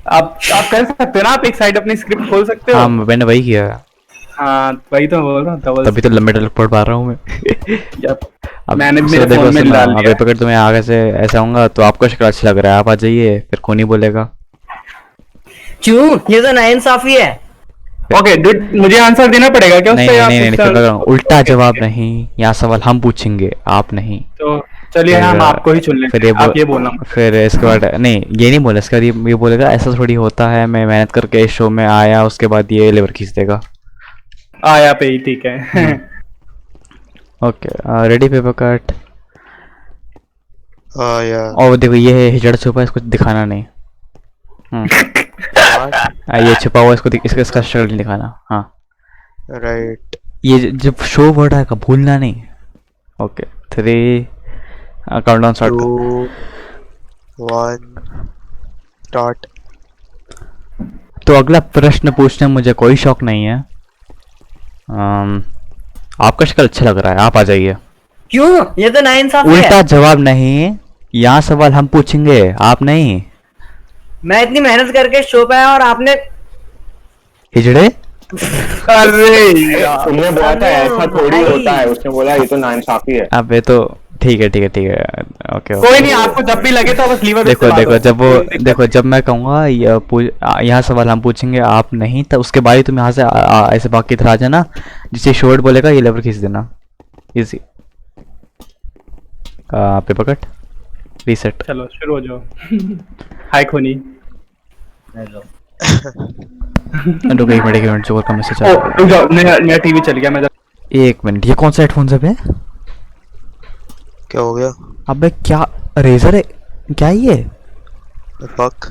आप कर सकते हो ना, आप एक साइड अपनी स्क्रिप्ट खोल सकते हो। हाँ मैंने वही किया। हाँ वही तो बोल रहा हूँ, डबल तभी तो लंबे डायलॉग पढ़ पा रहा हूँ मैं। जब अब मैंने भी सो मेरे देखो फोन में सुनो, डाल अब लिया ये है। पकड़ तुम्हें आगे से ऐसा होगा तो आपको शक्ल अच्छा लग रहा है, आप आ जाइए, फिर कौन ही बोलेगा। क्यों, ये तो नाइंसाफी है। ओके डूड, मुझे आंसर देना पड़ेगा क्या नहीं उससे, नहीं या नहीं नहीं, पूछता? फिर मैं कहूँगा, उल्टा ओके जवाब ठीक है। नहीं, यहाँ सवाल हम पूछेंगे आप नहीं। तो चलिए फिर हम आपको ही चुन लेते फिर हैं, आप ये बोलना मुझसे। फिर इसके बाद नहीं ये नहीं बोला, इसके बाद ये बोलेगा ऐसा थोड़ी होता है, मैं मेहनत करके इस शो में आया, उसके बाद ये लेवर खींच देगा। आया पे ही ठीक है। Okay ready paper cut. हाँ या और देखो ये है हिजड़ा छुपा, इसको दिखाना नहीं। ये छुपा हुआ, इसको इसका इसका शक्ल नहीं दिखाना। हाँ राइट ये जब शो वर्ड आएगा भूलना नहीं। ओके 3 काउंटडाउन स्टार्ट कर। 2 1 स्टार्ट। तो अगला प्रश्न पूछने में मुझे कोई शौक नहीं है। आपका शक्ल अच्छा लग रहा है, आप आ जाइए। क्यों, ये तो नाइंसाफी उल्टा है। जवाब नहीं, यहाँ सवाल हम पूछेंगे आप नहीं। मैं इतनी मेहनत करके शो पे आया और आपने हिजड़े अरे यार, तुमने बोला था ऐसा थोड़ी भाई। होता है, उसने बोला ये तो नाइंसाफी है। अब ये तो ठीक है ठीक है ठीक है। ओके कोई नहीं, आपको जब भी लगे तो बस लीवर देखो देखो जब वो देखो जब मैं कहूँगा यहाँ सवाल हम पूछेंगे आप नहीं, तो उसके बाद ही तुम यहाँ से ऐसे भाग की तरह आ जाना, जिसे शॉर्ट बोलेगा ये लेवर खींच देना। Easy paper cut reset. चलो शुरू हो जाओ। हाय खोनी। रुको एक मिनट जोर का मैसेज ओ रुक जाओ, मेरा टीवी चल गया, मैं एक मिनट, ये कौन सा हेडफोन है बे? क्या हो गया? अबे क्या रेजर है क्या ये? फक।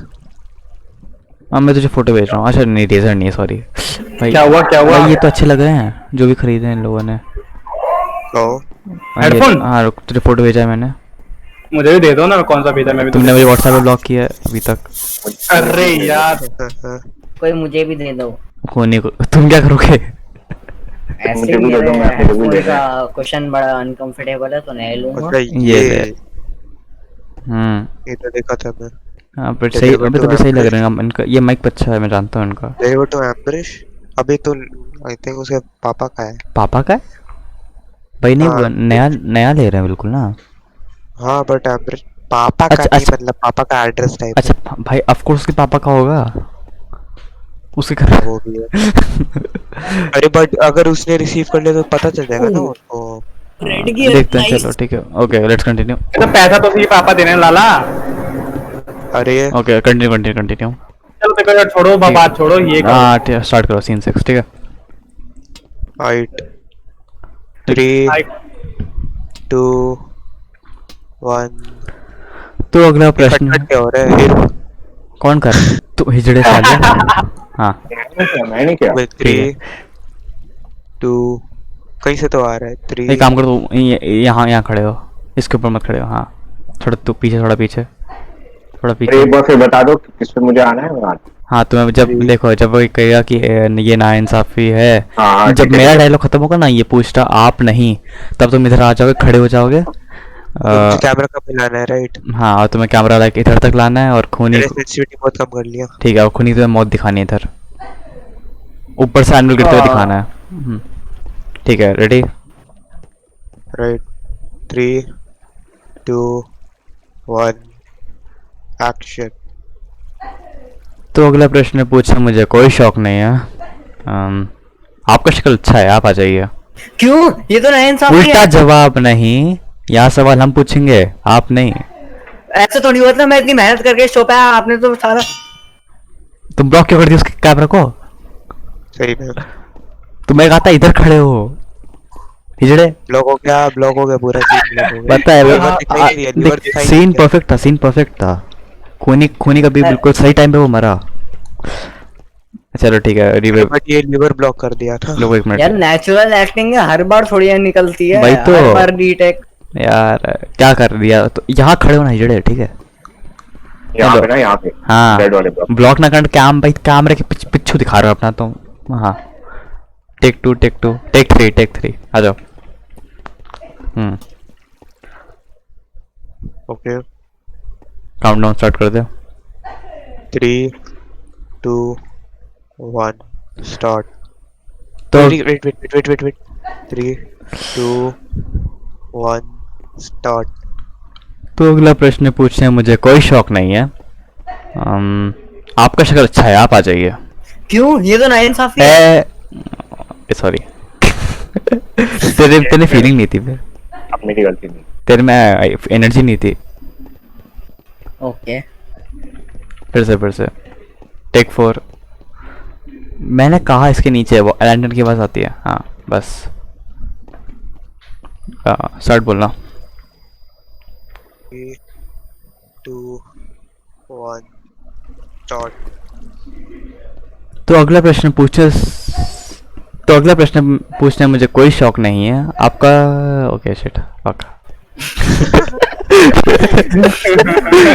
अब मैं तुझे फोटो भेज रहा हूँ। अच्छा नहीं रेजर नहीं है, सॉरी भाई। क्या हुआ भाई ये तो अच्छे लग रहे हैं जो भी खरीदे हैं इन लोगों ने। कहो। हेडफोन? हाँ रुक, तुझे फोटो भेजा है मैंने। मुझे भी दे दो ना, कौन सा भेजा मैं भी तुमने मुझे व्हाट्सएप पे ब्लॉक किया है अभी तक। अरे यार कोई मुझे भी दे दो। होने को तुम क्या करोगे? ऐसे मुझे भी ही दे दो, मैं आपको भी दे का क्वेश्चन बड़ा अनकंफर्टेबल है तो नहीं लूंगा। अच्छा ये ले। ये तो देखा था मैं। हाँ पर सही, अभी तो भी सही लग रहे हैं इनका, ये माइक अच्छा है, मैं जानता हूँ इनका। David to Ambrish. अभी तो आई थिंक उसके पापा का है। पापा का है? भाई नहीं हाँ। वो नया नया ले रहे हैं बिल्कुल ना। हाँ बट एम्ब्रिश पापा का नहीं, मतलब पापा का एड्रेस टाइप। अच्छा भाई ऑफ कोर्स उसके पापा का होगा, उसके घर वो भी है। अरे बट अगर उसने रिसीव कर लिया तो पता चल जाएगा ना उसको। रेड की देखते हैं, चलो ठीक है। Okay let's continue. तो पैसा तो फिर पापा देने लाला। अरे ओके कंटिन्यू। चलो देखो यार, छोड़ो बात छोड़ो, ये करो। हाँ ठीक है, स्टार्ट करो सीन 6 ठीक है। 8 3 हाय। 2 1। तो अगला प्रश्न कट क्या हो रहा है? कौन कर तू हिजड़े साले? हाँ मैं नहीं किया। 3 2 कहीं से तो आ रहा है। 3 एक काम करो, तू यहाँ खड़े हो, इसके ऊपर मत खड़े हो। हाँ थोड़ा तू पीछे, थोड़ा पीछे। अरे एक बार फिर बता दो किस पे मुझे आना है, मैं आता हाँ तुम्हें जब देखो, जब वो कहेगा कि ये नाइंसाफी है, हाँ, जब ठीक है, मेरा ठीक है। डायलॉग खत्म होगा ना, ये पूछता आप नहीं, तब तुम इधर आ जाओगे, खड़े हो जाओगे। कैमरा कम मिलाना है राइट। हाँ और तुम्हें कैमरा लाइक इधर तक लाना है और खूनी मेरे सेंसिटिविटी बहुत कम कर लिया। ठीक है, और खूनी तुम्हें मौत दिखानी है इधर, ऊपर से एनिमल गिरते हुए दिखाना है। ठीक है रेडी? Right 3 2 1 action. तो अगला प्रश्न पूछने मुझे कोई शौक नहीं है। आपका शक्ल अच्छा है, आप आ जाइए। क्यों, ये तो नाइंसाफी उल्टा है। जवाब नहीं, यहाँ सवाल हम पूछेंगे आप नहीं। ऐसे थोड़ी होता है, मैं इतनी मेहनत करके शो पे आया, आपने तो सारा। तुम ब्लॉक क्यों कर दिया उसके कैमरा को? सही में तुम्हें कहा था इधर खड़े हो हिजड़े। ब्लॉक हो गया पूरा सीन ब्लॉक हो गया। पता है लीवर दिखाई नहीं दिया, लीवर दिखाई नहीं सीन दिया। परफेक्ट था। खूनी का भी बिल्कुल सही टाइम पे वो मरा। चलो ठीक है रिवे। बट ये लीवर ब्लॉक कर दिया था। लो एक यार मिनट नेचुरल एक्टिंग है, हर बार थोड़ी यार निकलती है। भाई तो- हर बार रीटेक। यार क्या कर दिया, तो यहाँ खड़े होना हिजड़े ठीक है। यहाँ पे ना, यहाँ पे हाँ रेड वाले ब्लॉक। ब्लॉक ना कर, भाई कैमरे के पिछू दिखा रहे हो अपना तो। हाँ टेक 2 टेक 3 आ जाओ। ओके काउंटडाउन स्टार्ट कर दो। 3 2 1 start. तो wait. 3 2 1 start. तो अगला प्रश्न पूछने में मुझे कोई शौक नहीं है। आपका शक्ल अच्छा है, आप आ जाइए। क्यों? ये तो नाइंसाफी है। सॉरी तेरे फीलिंग नहीं थी फिर, अब मेरी गलती नहीं। तेरे में एनर्जी नहीं थी। ओके। फिर से टेक 4। मैंने कहा इसके नीचे वो लैंटर्न की आवाज आती है। हाँ बस स्टार्ट बोलना। 3 2 1 start. तो अगला प्रश्न पूछने में मुझे कोई शौक नहीं है। आपका ओके शिट पक्का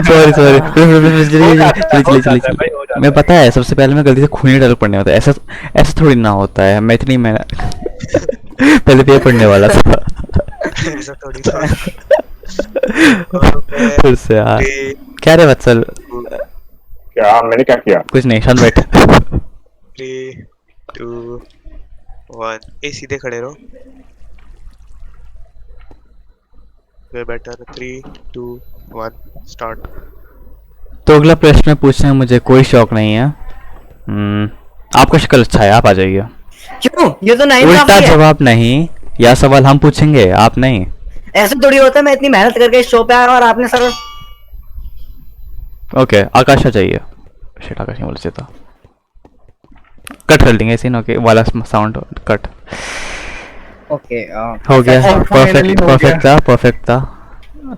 सॉरी मैं पता है सबसे पहले मैं गलती से खूनी डाल पढ़ने होता है। ऐसा थोड़ी ना होता है। मैं इतनी मैं पहले पे पढ़ने वाला था। ऐसा थोड़ी था। फिर से यार क्या रे वत्सल? क्या मैंने क्या किया? कुछ नहीं, शांत बैठ। 3 2 1 ए सीधे खड़े रहो। Way better. 3 2 1 स्टार्ट. तो अगला प्रश्न पूछने में मुझे कोई शौक नहीं है। आपका शक्ल अच्छा है, आप आ जाइए। क्यों? ये तो उल्टा नाइंसाफी है। जवाब नहीं, यह सवाल हम पूछेंगे, आप नहीं। ऐसे थोड़ी होता है। मैं इतनी मेहनत करके इस शो पे आया और आपने सर ओके आकाश आ जाइए। शिट आकाश नहीं बोल सकता। कट कर देंगे सीन। ओके वाला साउंड कट ओके। हो गया। finally हो परफेक्ट था।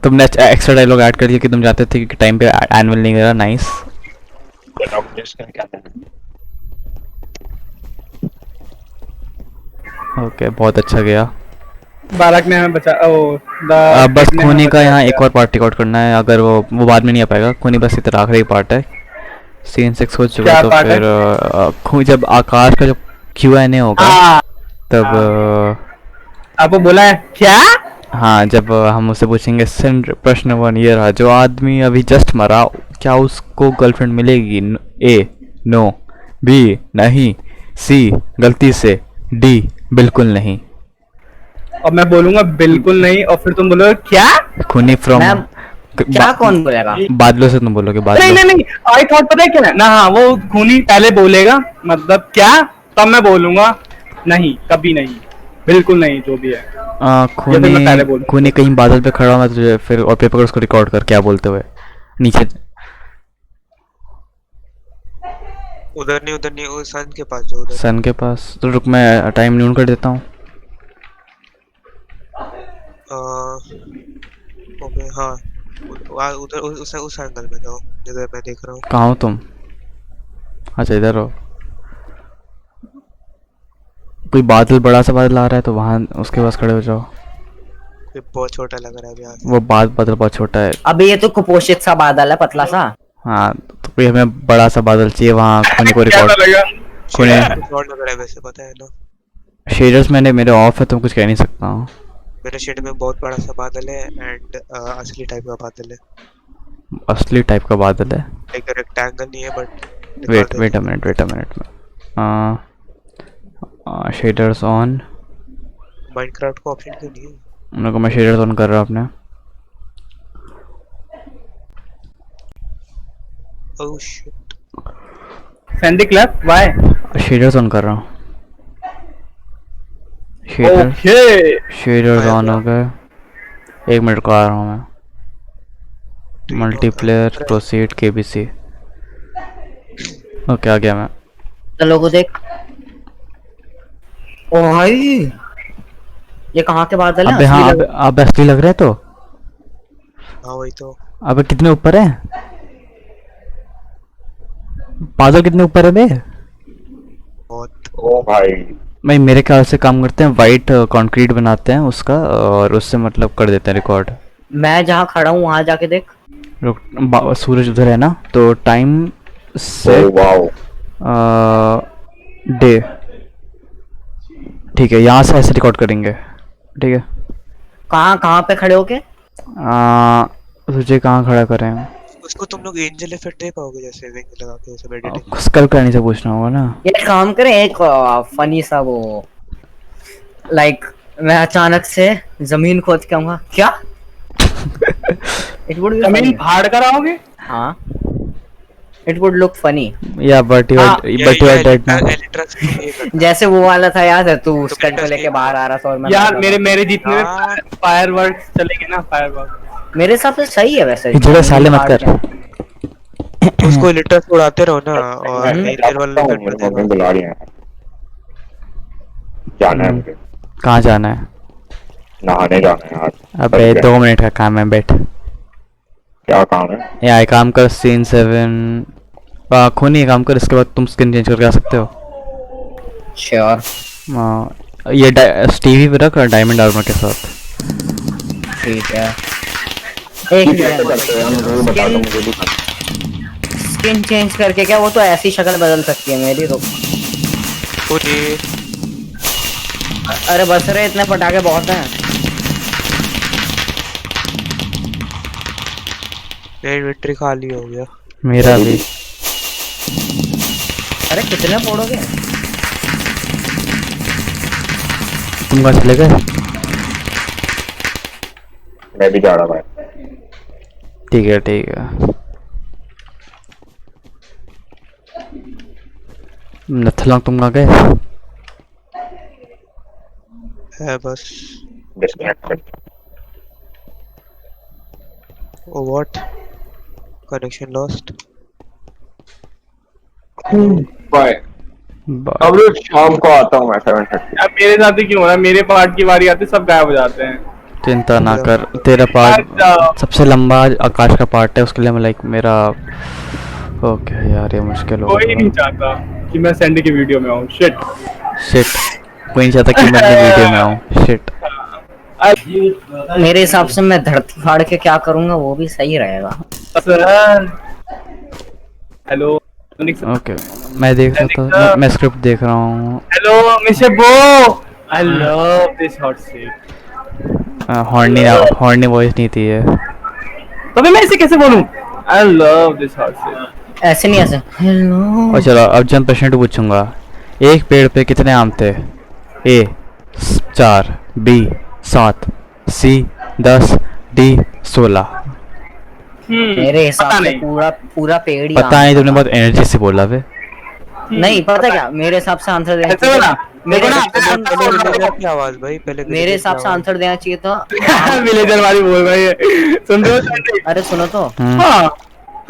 तुमने एक्स्ट्रा डायलॉग ऐड कर दिया कि तुम जाते थे कि टाइम पे एनुअल नहीं मेरा। नाइस। ओके बहुत अच्छा गया। बालक ने हमें बचा बस खूनी का यहाँ एक और पार्ट टिकआउट करना है। अगर वो बाद में नहीं आ पाएगा। खूनी बस इतना आखिरी पार्ट है। सीन 6 हो चुका है। तो फिर जब आकाश का जो Q&A होगा तब आपको बोला है क्या? हाँ जब हम उससे पूछेंगे प्रश्न 1 ये रहा। जो आदमी अभी जस्ट मरा क्या उसको गर्लफ्रेंड मिलेगी? A नो, B नहीं, C गलती से, D बिल्कुल नहीं। और मैं बोलूंगा बिल्कुल नहीं और फिर तुम बोलोगे क्या? खूनी फ्रॉम मैम, क्या कौन बोलेगा? बादलों से तुम बोलोगे बादलों। नहीं आई थॉट पता है क्या ना। हाँ वो खूनी पहले बोलेगा मतलब क्या, तब मैं बोलूंगा नहीं कभी नहीं बिल्कुल नहीं जो भी है। ये तो मैं पहले बोलूं। खूनी कहीं बादल पे खड़ा होगा तुझे फिर और पेपर उसको रिकॉर्ड कर क्या बोलते हुए नीचे। उधर नहीं वो सन के पास जो उधर। सन के पास तो रुक मैं टाइम न्यून कर देता हूँ। ओके हाँ उधर उस एंगल में जाओ जिधर मैं देख रहा हूँ। कहाँ हो तुम? अच्छा इधर हो। कोई बादल बड़ा सा बादल आ रहा है तो वहाँ उसके पास खड़े हो जाओ। ये बहुत छोटा लग रहा है अभी यहाँ से। वो बादल बहुत छोटा है। अभी ये तो कुपोषित सा बादल है, पतला सा। हाँ तो कोई हमें बड़ा सा बादल चाहिए वहाँ खूनी को क्या रिकॉर्ड। लगेगा? खूनी कुछ और लग रहा है वैसे पता है ना। शेडर्स मेरे ऑफ है तो मैं कुछ कह नहीं सकता हूँ। मेरे शेड में बहुत बड़ा सा बादल है एंड असली टाइप का बादल है। असली टाइप का बादल है। एक रेक्टेंगल नहीं है but wait a minute shaders on. Minecraft को ऑप्शन क्यों नहीं है? मेरे को मैं शेडर्स ऑन कर रहा हूँ अपने। Oh shit. Sandy club why? Shaders on कर रहा हूँ। ओके शेडर्स ऑन हो गए। 1 मिनट को आ रहा हूँ मैं। Multiplayer proceed KBC। ओके आ गया मैं। चलो को देख। ओ भाई ये कहाँ के बादल है? अबे हाँ अब असली लग रहा है तो। हाँ वही तो। अबे कितने ऊपर है बादल? कितने ऊपर है बे? बहुत। ओ भाई भाई मेरे ख्याल से काम करते हैं वाइट कंक्रीट बनाते हैं उसका और उससे मतलब कर देते हैं रिकॉर्ड। मैं जहाँ खड़ा हूँ वहाँ जाके देख। सूरज उधर है ना तो टाइम से ओ वाओ डे ठीक है। यहाँ से ऐसे रिकॉर्ड करेंगे ठीक है। कहाँ पे खड़े होके? तुझे कहाँ खड़ा करें? उसको तुम लोग एंजल इफेक्ट दे पाओगे जैसे विंग लगा के सब एडिटिंग। स्कल करने से पूछना होगा ना। एक काम करें, एक फनी सा वो, लाइक मैं अचानक से जमीन खोद के आऊंगा क्या, इट वुड बी जमीन फनी। फाड़ कर आओगे? हाँ, इट वुड लुक फनी। या बट यू हाँ, आर डेड ना। जैसे वो वाला था, याद है तू स्टंट को लेके बाहर आ रहा था और मैं यार भाग रहा मेरे जीतने में हाँ। फायरवर्क्स चलेंगे ना, फायरवर्क्स। था। मेरे हिसाब से सही है वैसे। इधर साले मत कर। उसको इलिटरस उड़ाते रहो ना और हम्म। एरियल वाला इफेक्ट मेरी कर मम्मी देगा। बुला रही है, जाना है मुझे, कहाँ जाना है? नहाने जाना है आज। अबे 2 मिनट का काम है, बैठ। क्या काम है? या काम कर सीन 7 खूनी ये काम कर, इसके बाद तुम स्किन चेंज करके आ सकते हो। श्योर, ये स्टीवी पे रख डायमंड आर्मर के साथ। ठीक है। एक कैसे करते हो यार, मुझे भी बता दो, मुझे भी करना स्किन चेंज करके क्या, वो तो ऐसी शक्ल बदल सकती है मेरी। रुक, खुनी अरे बस रे, इतने पटाखे बहुत हैं। मेरा इन्वेंटरी खाली हो गया। मेरा भी। अरे कितने फोड़ोगे? तुम कहाँ चले गए? मैं भी जा रहा भाई। ठीक है ठीक है। नथलॉन्ग तुम कहाँ गए? है बस। डिस्कनेक्ट कर। Oh what, connection lost. Bye. अब रोज शाम को आता हूँ मैं 7:30। अब मेरे साथ ही क्यों हो रहा है? मेरे पार्ट की बारी आती है सब गायब हो जाते हैं। चिंता ना कर, तेरा पार्ट सबसे लंबा आकाश का पार्ट है, उसके लिए मैं लाइक मेरा ओके यार ये मुश्किल हो कोई नहीं चाहता कि मैं सैंडी की वीडियो में आऊँ। शिट शिट, कोई नहीं चाहता कि मैं अपनी वीडियो में आऊँ। शिट। मेरे हिसाब से मैं धरती फाड़ के क्या करूंगा वो भी सही रहेगा। हेलो ओके, मैं देख सकता हूँ, मैं स्क्रिप्ट देख रहा हूँ। हेलो मिस्टर बो, I love this hot seat. Horny voice नहीं थी ये। तभी मैं इसे कैसे बोलूं? I love this hot seat. ऐसे नहीं, ऐसे हेलो। और चलो अब जब प्रश्न पूछूंगा, एक पेड़ पे कितने आम थे? ए 4, बी 7, सी 10, डी 16। मेरे हिसाब पता से नहीं। पूरा पेड़ ही पता आम नहीं, का तुमने था। बहुत एनर्जी से बोला बे। नहीं पता क्या, मेरे हिसाब से आंसर देना ऐसे बोला? मेरे देखो ना, हिसाब से पहले आंसर- विलेजर की आवाज भाई, पहले मेरे विलेजर हिसाब की से आवाज। आंसर देना चाहिए था। विलेजर वाली बोल रही है, सुन रहे हो सैंडी? अरे सुनो तो, हाँ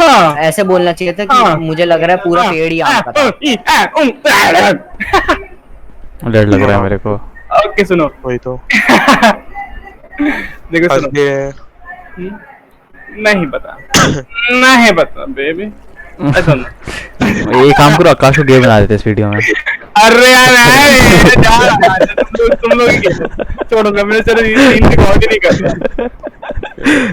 हाँ ऐसे बोलना चाहिए था कि हाँ। मुझे लग रहा है पूरा पेड़ ही आम का था। डर लग रहा है मेरे को। ओके सुनो, वही तो देखो हंस सुनो, भी रहे। नहीं पता, नहीं पता बेबी। ऐसा नहीं। ये काम करो, आकाश को गे बना देते इस वीडियो में। अरे यार मैं जा रहा है, तुम लोग ही खेलो। छोड़ो ना, मेरे से सीन रिकॉर्ड ही नहीं कर रहा।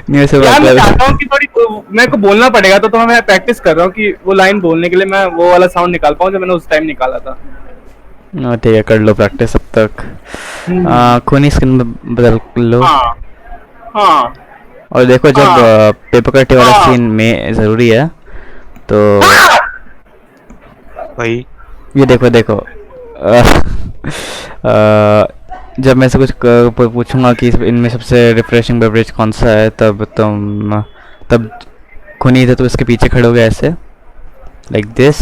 नहीं ऐसे यार मैं बात चाहता हूँ कि थोड़ी मेरे को बोलना पड़ेगा, तो मैं प्रैक्टिस कर रहा हूँ कि वो लाइन बोलने के लिए मैं वो वाला साउंड निकाल पाऊँ जो मैंने उस टाइम निकाला था। ठीक है, कर लो प्रैक्टिस अब तक। खूनी स्किन बदल लो। हाँ हाँ और देखो जब हाँ। पेपर कटे वाला हाँ। सीन में जरूरी है तो भाई ये देखो देखो जब मैं से कुछ पूछूंगा कि इनमें सबसे रिफ्रेशिंग बेवरेज कौन सा है, तब खूनी थे तो इसके पीछे खड़े हो गए ऐसे लाइक दिस,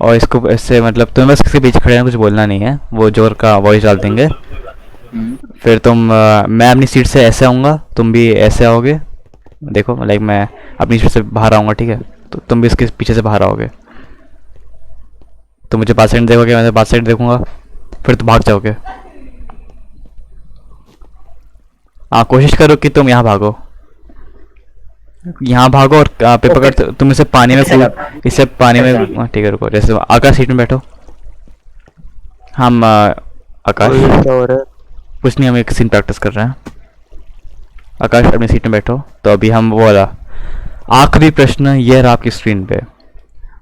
और इसको ऐसे मतलब तुम्हें बस इसके पीछे खड़े रहना, कुछ बोलना नहीं है, वो जोर का वॉइस डाल देंगे। फिर मैं अपनी सीट से ऐसे आऊँगा, तुम भी ऐसे आओगे। देखो लाइक मैं अपनी सीट से बाहर आऊँगा, ठीक है, तो तुम भी इसके पीछे से बाहर आओगे। तो मुझे बात साइड देखोगे, मैं बात साइड देखूंगा, फिर तुम भाग जाओगे। हाँ कोशिश करो कि तुम यहाँ भागो, यहाँ भागो और पेपर कट तुम इसे पानी में इसे पानी में ठीक है रुको, जैसे आकाश सीट में बैठो। हम आकाश क्या हो रहा है? कुछ नहीं, हम एक सीन प्रैक्टिस कर रहे हैं। आकाश अपनी सीट में बैठो। तो अभी हम वो वाला आखिरी प्रश्न ये रहा आपकी स्क्रीन पे,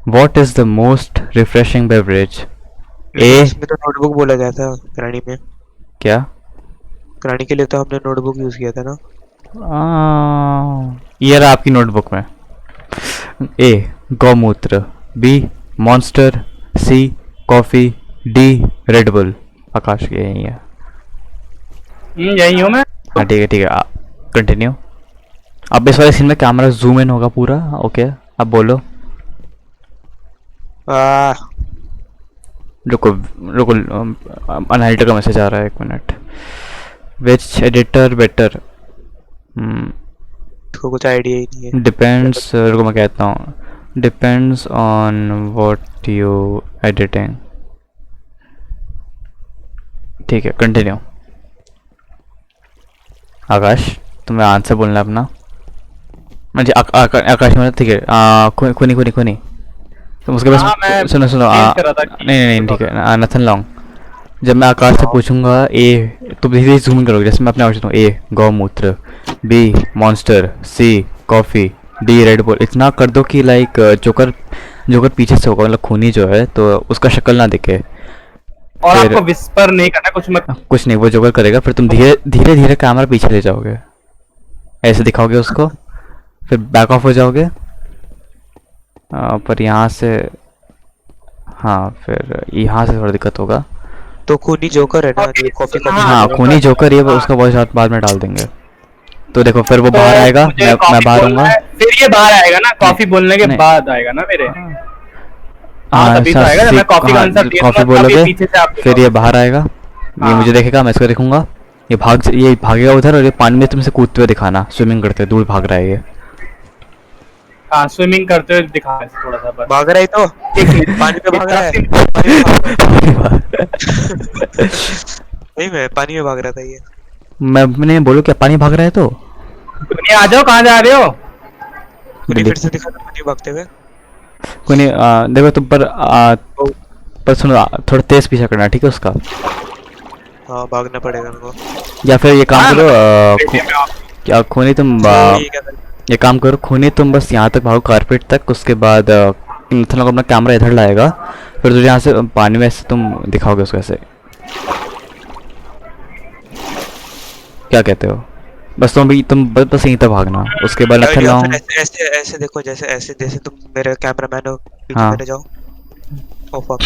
what is the most refreshing beverage? इसमें तो नोटबुक बोला गया था करानी में। क्या करानी के लिए तो हमने नोटबुक यूज किया था ना। ये रहा आपकी नोटबुक में। ए गौमूत्र, B Monster, C coffee, D Red bull. आकाश के यही है। यही हूँ मैं। हाँ ठीक है कंटिन्यू। अब इस वाले सीन में कैमरा जूम इन होगा पूरा। ओके अब बोलो। रुको रुको, अनालिटिक का मैसेज आ रहा है, 1 मिनट। विच एडिटर बेटर? इसको कुछ आइडिया ही नहीं है। डिपेंड्स, रुको मैं कहता हूँ, depends on what you editing. ठीक है कंटिन्यू। आकाश तुम्हें आंसर बोलना है अपना। मुझे आकाश में ठीक है। खुनी तुम उसके हाँ, मैं पास सुनो change कर रहा था कि- नहीं ठीक है, नथन लॉन्ग। जब मैं आकाश से पूछूंगा ए, तुम धीरे धीरे जूम इन करोगे। जैसे मैं अपने आवाज ए गौमूत्र, B Monster, C coffee, D Red bull. इतना कर दो कि लाइक जोकर पीछे से होगा, मतलब खूनी जो है तो उसका शक्ल ना दिखे। और फिर- आपको विस्पर नहीं करना, कुछ मत। कुछ नहीं, वो जोकर करेगा। फिर तुम धीरे धीरे कैमरा पीछे ले जाओगे, ऐसे दिखाओगे उसको, फिर बैक ऑफ हो जाओगे। पर यहाँ से, हाँ फिर यहाँ से थोड़ा दिक्कत होगा। तो खूनी जोकर है ना, जो कॉफी का। हाँ खूनी जोकर, ये उसका वॉइस बाद में डाल देंगे। तो देखो फिर वो बाहर आएगा, मुझे मैं कॉफी बाहर बोलना हूँगा। है, फिर ये बाहर आएगा ना, कॉफी बोलने के नहीं। बाद आएगा ना मेरे। हाँ तभी तो अच्छा, आएगा जब मैं कॉफी का हाँ, आंसर दिया कॉफी दूंगा, तभी बोलोगे, पीछे से आप फिर ये बाहर आएगा, ये हाँ। मुझे देखेगा, मैं इसको देखूंगा। ये भागेगा उधर, और ये पानी में तुमसे कूदते हुए दिखाना, स्विमिंग करते हुए दूर भाग रहा है ये। हाँ स्विमिंग करते हुए दिखा थोड़ा सा बस। भाग रहा है तो पानी में भाग रहा है। पानी में भाग रहा है। नहीं मैं पानी में भाग रहा था ये। मैंने बोलो क्या पानी भाग रहा है तो? दुनिया आ जाओ, कहाँ जा रहे हो? खूनी फिर से दिखा दो पानी भागते हुए। कोई नहीं, देखो तुम पर सुनो, थोड़ा तेज पीछा करना ठीक है उसका। हाँ भागना पड़ेगा उनको। या फिर ये काम हाँ, करो, देखिए मैं आप- क्या खूनी तुम ये क्या कर- ये काम करो खूनी, तुम बस यहाँ तक भागो कारपेट तक। उसके बाद नथन लोग अपना कैमरा इधर लाएगा, फिर तुझे यहाँ से पानी में ऐसे तुम दिखाओगे उसको ऐसे। क्या कहते हो? बस तुम बस यहीं तक भागना। उसके बाद नथन या लोग, फिर ऐसे ऐसे ऐसे देखो, जैसे तुम मेरे कैमरामैन हो, पीछे हाँ। मेरे जाओ। Oh fuck.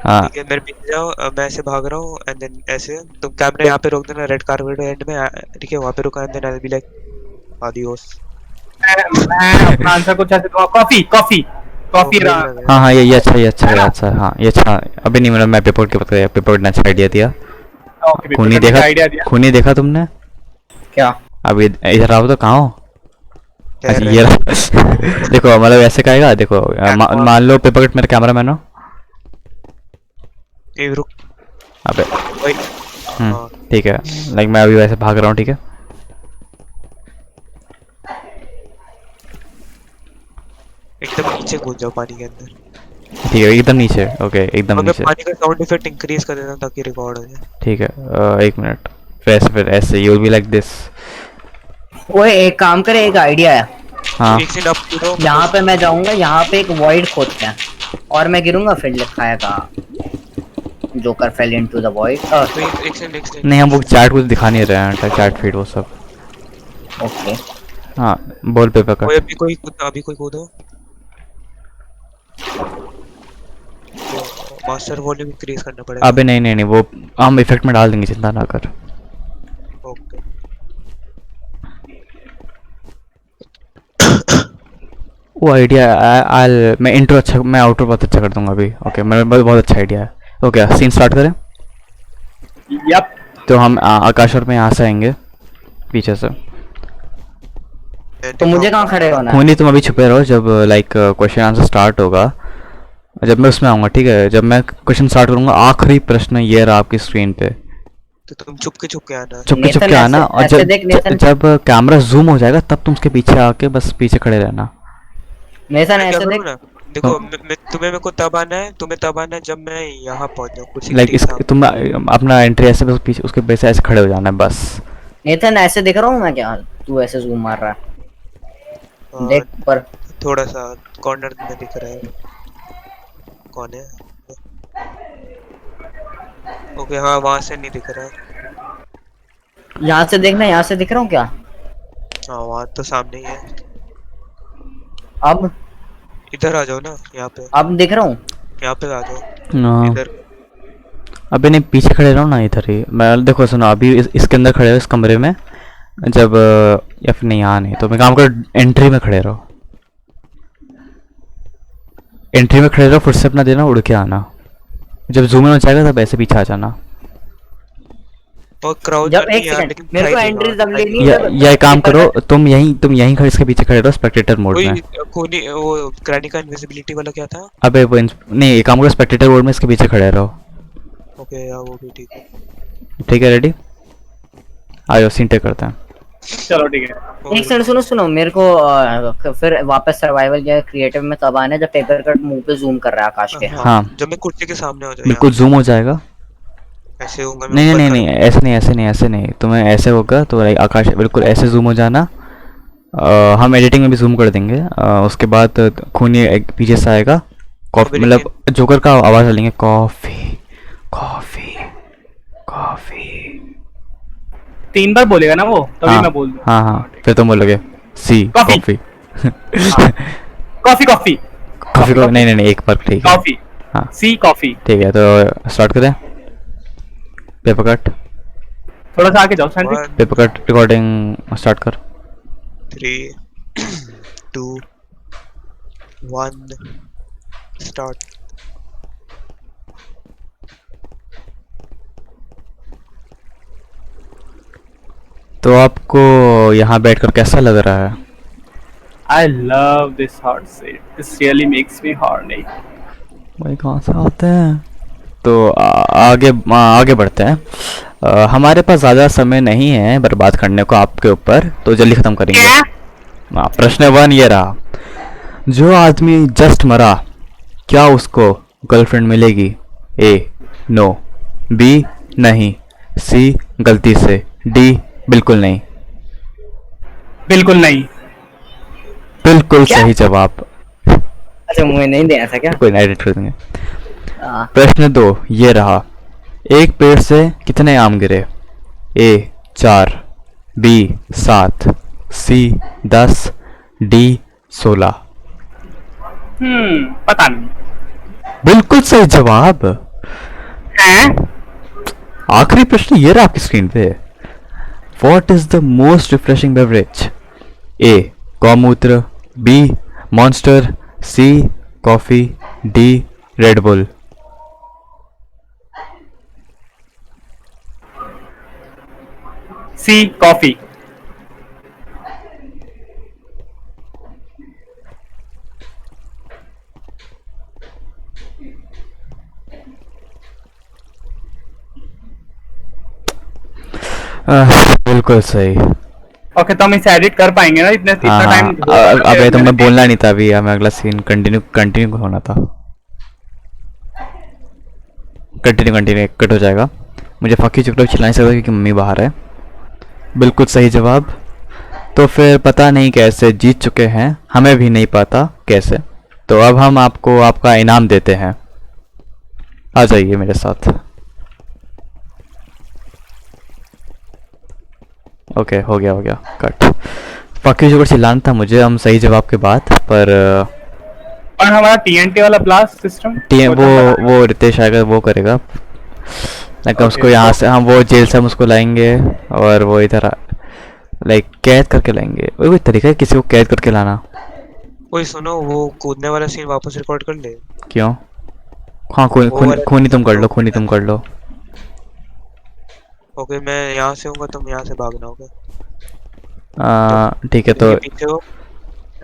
हाँ ठीक है मेरे पीछे जाओ, मैं ऐसे भाग रहा हूँ एंड देन ऐसे तुम कैमरा यहाँ पे रोक देना, रेड कारपेट एंड में। ठीक है वहाँ पे रुका and then I will be like adios. मैं अपना आंसर कुछ ऐसे दूंगा, कॉफी रहा। हाँ ये अच्छा हाँ ये अच्छा। अभी नहीं, मतलब मैं पेपर ने अच्छा आइडिया दिया। खूनी आइडिया दिया। खूनी देखा तुमने? क्या? अभी इधर आओ तो कहाँ हो? अच्छा ये देखो, मतलब ऐसे कहेगा। देखो मान लो पेपर कट मेरा कैमरा मैन हो। रुक अबे वही। हाँ। ठीक है, लाइक मैं अभी वैसे भाग रहा हूँ। ठीक है एकदम नीचे कूद जाओ पानी के अंदर। ठीक है, एकदम नीचे। ओके एकदम मैं नीचे। पानी का साउंड इफेक्ट इंक्रीज कर देता हूँ ताकि रिकॉर्ड हो जाए। ठीक है 1 मिनट। फिर ऐसे you will be like this. ओए एक काम करे, एक आइडिया है। हाँ एक सेकंड अप करो। यहाँ पे मैं जाऊंगा, यहाँ पे एक वॉइड खोदते हैं और मैं गिरूंगा, फिर लिखा है का joker fail into the void. तो एक सेकंड नहीं, हम वो चैट को दिखा नहीं रहे हैं, चैट फीड वो सब। ओके हाँ बोल पेपर वो का। अभी कोई कूदो। मास्टर वॉल्यूम इंक्रीज करना पड़ेगा। अबे नहीं वो हम इफेक्ट में डाल देंगे, चिंता ना कर। ओके वो आइडिया मैं इंट्रो अच्छा, मैं आउटरो बहुत अच्छा कर दूंगा अभी। ओके मेरा बहुत अच्छा आइडिया है। ओके सीन स्टार्ट करें। यप। तो हम आकाश और मैं यहाँ से आएंगे पीछे से। तो मुझे कहाँ खड़े होना है? खूनी तुम अभी छुपे रहो, जब लाइक क्वेश्चन आंसर स्टार्ट होगा, जब मैं उसमें आऊँगा। ठीक है, जब मैं क्वेश्चन स्टार्ट करूँगा, आखिरी प्रश्न ये रहा आपकी स्क्रीन पे। तो तुम चुप के आना। चुपके नेथन आना, ऐसे- और ऐसे देख नेथन। जब कैमरा जूम हो जाएगा तब तुम उसके पीछे आके बस पीछे खड़े रहना। नेथन मैं क्या ऐसे करूँ देख। ना, देखो तुम्हें मेरे को तब आना है, तुम्हें तब आना है जब मैं यहाँ पहुँच जाऊँ कुर्सी के लाइक ठीक इस सामने। तुम अपना एंट्री ऐसे बस पीछे उसके पीछे ऐसे खड़े हो जाना है बस। नेथन ऐसे दिख रहा हूँ मैं क्या? तू ऐसे जूम मार रहा है, हाँ, देख पर। थोड़ा सा कॉर्नर में दिख रहा है। कौन है? ओके हाँ वहाँ से नहीं दिख रहा है। यहाँ से देखना, यहाँ से दिख रहा हूँ क्या? हाँ वहाँ तो सामने ही है। अब इधर आ जाओ ना, यहाँ पे, अब दिख रहा हूँ। यहाँ पे आ जाओ हाँ। इधर। अबे नहीं, पीछे खड़े रहो ना इधर ही। मैं देखो सुनो, अभी इसके अंदर खड़े हो इस कमरे में। जब या फिर नहीं, यहाँ नहीं तो मैं काम कर, एंट्री में खड़े रहो। एंट्री में खड़े रहो, फुटस्टेप अपना देना, उड़ के आना। जब जूम इन हो जाएगा तब ऐसे पीछे आ जाना। और क्राउच जब करनी एक है यार, सेकंड लेकिन मेरे को दिखाई एंट्री देगा, जब लेनी या, है या एक काम करो, तुम यहीं खड़े, इसके पीछे खड़े रहो स्पेक्टेटर मोड में। वही खूनी वो ग्रैनी का इनविजिबिलिटी वाला क्या था? अबे वो नहीं, एक काम करो, स्पेक्टेटर मोड में इसके पीछे खड़े रहो। ओके यार, वो भी ठीक है। ठीक है, रेडी? आ जाओ, सीन टेक करते हैं। चलो ठीक है। एक सेकंड सुनो सुनो, मेरे को फिर वापस सर्वाइवल या क्रिएटिव में तब आना है जब पेपर कट मुंह पे जूम कर रहा है आकाश के। हाँ। जब मैं कुर्सी के सामने हो जाए बिल्कुल जूम हो जाएगा। ऐसे होऊंगा मैं, नहीं ऊपर नहीं कर- नहीं, ऐसे नहीं, ऐसे नहीं, ऐसे नहीं, तुम्हें ऐसे होगा तो लाइक आकाश बिल्कुल ऐसे जूम हो जाना। हम एडिटिंग में भी जूम कर देंगे। उसके बाद खूनी एक पीछे से आएगा, कॉफी, अभी मतलब जोकर का आवाज़ डालेंगे, कॉफ़ी कॉफ़ी कॉफ़ी। 3 बार बोलेगा ना वो, तभी मैं बोल दूँ। हाँ हाँ, फिर तुम बोलोगे C coffee. Coffee. Coffee coffee coffee को नहीं नहीं नहीं, एक बार ठीक है। कॉफी। हाँ सी कॉफी। ठीक है, तो स्टार्ट करें। पेपर कट, थोड़ा सा आगे जाओ Sandy. 1 paper cut recording start कर। 3 2 1 स्टार्ट। तो आपको यहाँ बैठकर कैसा लग रहा है? I love this hard seat. This really makes me horny. भाई कहाँ से आते हैं? तो आगे बढ़ते हैं। हमारे पास ज़्यादा समय नहीं है बर्बाद करने को आपके ऊपर, तो जल्दी ख़त्म करेंगे। प्रश्न 1 ये रहा, जो आदमी जस्ट मरा, क्या उसको गर्लफ्रेंड मिलेगी? ए नो, बी नहीं, सी गलती से, डी बिल्कुल नहीं। बिल्कुल नहीं। बिल्कुल सही जवाब। अच्छा मुझे नहीं देना था क्या? कोई नहीं, एडिट कर देंगे। हाँ। प्रश्न 2 ये रहा, एक पेड़ से कितने आम गिरे? ए 4, बी 7, सी 10, डी 16। पता नहीं। बिल्कुल सही जवाब। हैं? आखिरी प्रश्न ये रहा आपकी स्क्रीन पे। What is the most refreshing beverage? A गौमूत्र, B Monster, C coffee, D Red Bull. C coffee. बिल्कुल सही। ओके, तो हम इसे एडिट कर पाएंगे ना? इतना हाँ टाइम हाँ, अबे तुम्हें बोलना नहीं था अभी, हमें अगला सीन कंटिन्यू होना था। कंटिन्यू कट हो जाएगा। मुझे फकी चुकलो चिल्ला नहीं सकता क्योंकि मम्मी बाहर है। बिल्कुल सही जवाब। तो फिर पता नहीं कैसे जीत चुके हैं, हमें भी नहीं पता कैसे। तो अब हम आपको आपका इनाम देते हैं, आ जाइए मेरे साथ। ओके, हो गया कट। फकी चुकलो चिल्लाना था मुझे, हम सही जवाब के बाद, पर और हमारा TNT वाला ब्लास्ट सिस्टम वो रितेश आएगा, वो करेगा। लाइक उसको यहाँ से हम वो जेल से हम उसको लाएंगे और वो इधर लाइक कैद करके लाएंगे। कोई तरीका है किसी को कैद करके लाना? ओए सुनो, वो कूदने वाला सीन वापस रिकॉर्ड कर ले। क्यों? हाँ, खूनी तुम कर लो। ओके, मैं यहाँ से हूँगा, तुम यहाँ से भागना होगा। ठीक है, तो पीछे हो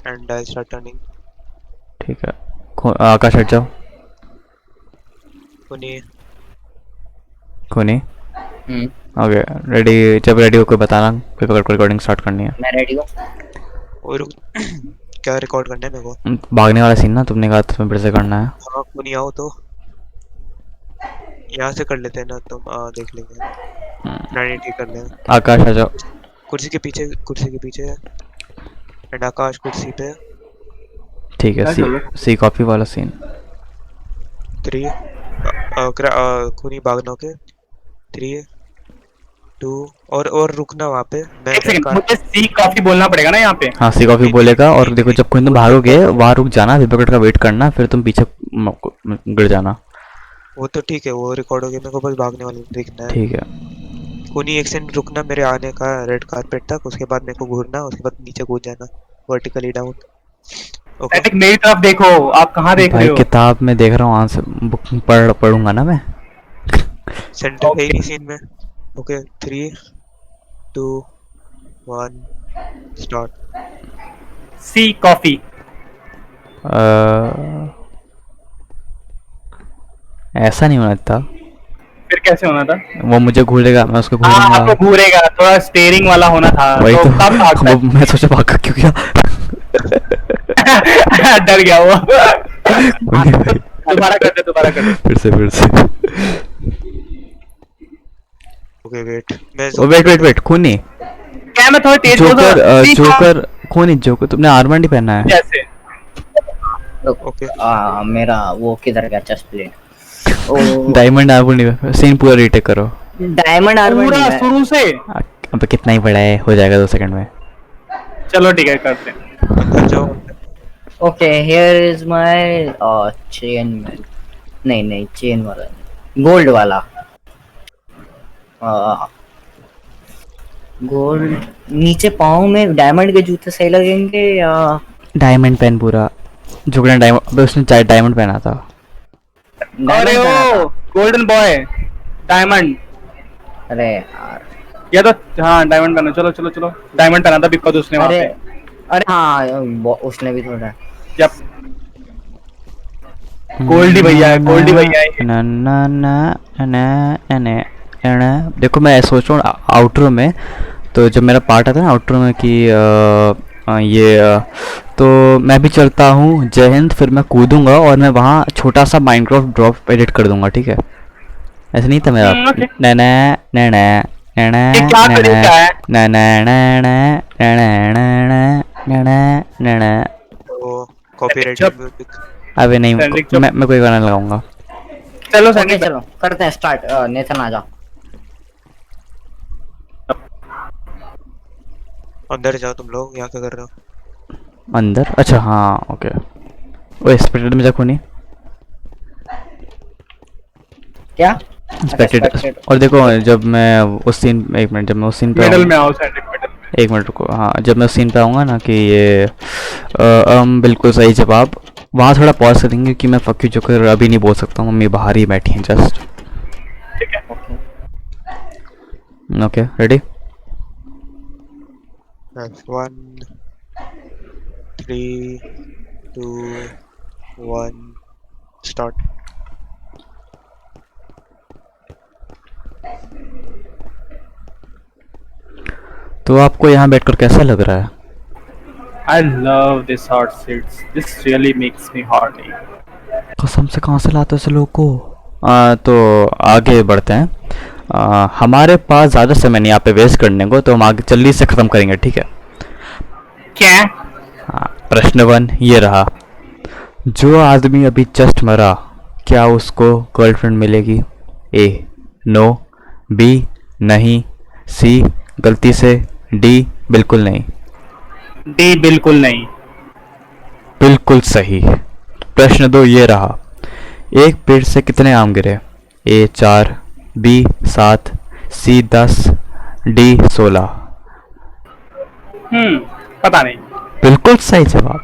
एंड आई स्टार्ट टर्निंग। ठीक है, आकाश हट जाओ। खूनी ओके, रेडी? जब रेडी हो कोई बताना, पेपर कट रिकॉर्डिंग स्टार्ट करनी है। मैं रेडी हूँ। और क्या रिकॉर्ड करना है मेरे को? भागने वाला सीन ना, तुमने कहा तुम्हें फिर से करना है। हाँ, खूनी आओ तो यहाँ से कर लेते हैं ना, तुम देख लेंगे, ठीक कर लेंगे। आकाश आ जाओ। कुर्सी के पीछे एंड आकाश कुर्सी पे। ठीक है, सी कॉफी वाला सीन। 3 खूनी भागना। ओके 3 2 और रुकना वहाँ पे। मैं एक रेड सेकंड, कार मुझे सी कॉफी बोलना पड़ेगा ना यहाँ पे। हाँ सी कॉफी बोलेगा और देखो जब कोई तुम भागोगे वहाँ रुक जाना, विपकट का वेट करना, फिर तुम पीछे गिर जाना। वो तो ठीक है, वो रिकॉर्ड हो गया, मेरे को बस भागने वाले देखना है। ठीक है। कोनी एक सेकंड रुकना मेरे आने का रेड कारपेट तक, उसके बाद मेरे को घूरना, उसके बाद नीचे कूद जाना वर्टिकली डाउन। ओके स्टैटिक मेरी तरफ देखो, आप कहाँ देख रहे भाई हो? किताब में देख रहा हूँ, आंसर पढ़ूंगा ना मैं। सेंटर है ही नहीं सीन में। Okay 3 2 1 start. C coffee. ऐसा नहीं होना था, फिर कैसे होना था? वो मुझे घूरेगा, मैं उसको हाँ, घूरूंगा। आपको घूरेगा, थोड़ा स्टेयरिंग वाला होना था। वही तो तब भागता वो मैं सोचा भागा क्यों गया। है। डर गया वो। वही भाई। दोबारा कर दे। फिर से ओके वेट, मैं ओ वेट खूनी क्या मैं थोड़ा तेज बोल रहा हूँ? सी जोकर खूनी जोकर, तुमने आर्मर नहीं पहना है। जैसे ओके मेरा वो किधर गया चेस्ट प्लेट? ओ डायमंड आर्मर नहीं, सीन पूरा रीटेक करो। डायमंड आर्मर पूरा शुरू से। अब कितना ही बड़ा है, हो जाएगा 2 सेकंड में। चलो ठीक है, करते हैं। अंदर जाओ। Okay here is my chain. नहीं चेन वाला, गोल्ड वाला। गोल्ड नीचे पाँव में डायमंड के जूते सही लगेंगे या? डायमंड पेन पूरा, जोकर ने डायमंड, अबे उसने डायमंड पहना था। अरे ओ गोल्डन बॉय डायमंड। अरे यार, या तो हाँ डायमंड पहना। चलो डायमंड पहना था बिकॉज उसने वहाँ अरे पे। अरे हाँ उसने भी थोड़ा। जब गोल्डी भैया है। ना ना ना ना ना ना। देखो मैं सोच रहा हूँ आउटरो में, तो जब मेरा पार्ट आता है ना आउटरो में कि तो मैं भी चलता हूँ जय हिंद, फिर मैं कूदूंगा और मैं वहाँ छोटा सा माइनक्राफ्ट ड्रॉप एडिट कर दूंगा, ठीक है? ऐसा नहीं था मेरा। okay. ना ना ना ना ना ना ये क्या तरीका है? ना ना ना ना ना ना ना ना ना ना। तो कॉपीराइट जब- म्यूजिक। अबे नहीं, सैंडविच जब- मैं कोई गाना लगाऊंगा। चलो ओके सैंडविच। चलो करते हैं स्टार्ट। नेथन आ जाओ। अंदर जाओ तुम लोग, यहाँ क्या कर रहे हो? अंदर? अच्छा हाँ ओके। ओए स्पेक्टेटर में जा खूनी, क्या? स्पेक्टेटर। और देखो जब मैं उस सीन, एक मिनट, जब मैं उस सीन पे मिडल में आओ, सैंडविच मिडल में। एक मिनट रुको, हाँ जब मैं उस सीन पे आऊँगा ना कि ये बिल्कुल सही जवाब, वहाँ थोड़ा पॉज करेंगे क्योंकि मैं फक यू जोकर अभी नहीं बोल सकता हूँ, मम्मी बाहर ही बैठी हैं जस्ट। ठीक है। Okay ready? 1 3 2 1 स्टार्ट। तो आपको यहाँ बैठकर कैसा लग रहा है? I love this hot seats. This really makes me horny. कसम से कहाँ से लाते हो ऐसे लोग को? तो आगे बढ़ते हैं। हमारे पास ज़्यादा समय नहीं यहाँ पे वेस्ट करने को, तो हम आगे जल्दी से ख़त्म करेंगे, ठीक है? क्या? हाँ, प्रश्न 1 ये रहा। जो आदमी अभी जस्ट मरा, क्या उसको गर्लफ्रेंड मिलेगी? ए नो, बी नहीं, सी गलती से, डी बिल्कुल नहीं। डी बिल्कुल नहीं। बिल्कुल सही। प्रश्न 2 ये रहा। एक पेड़ से कितने आम गिरे? ए 4, बी 7, सी 10, डी 16। पता नहीं। बिल्कुल सही जवाब।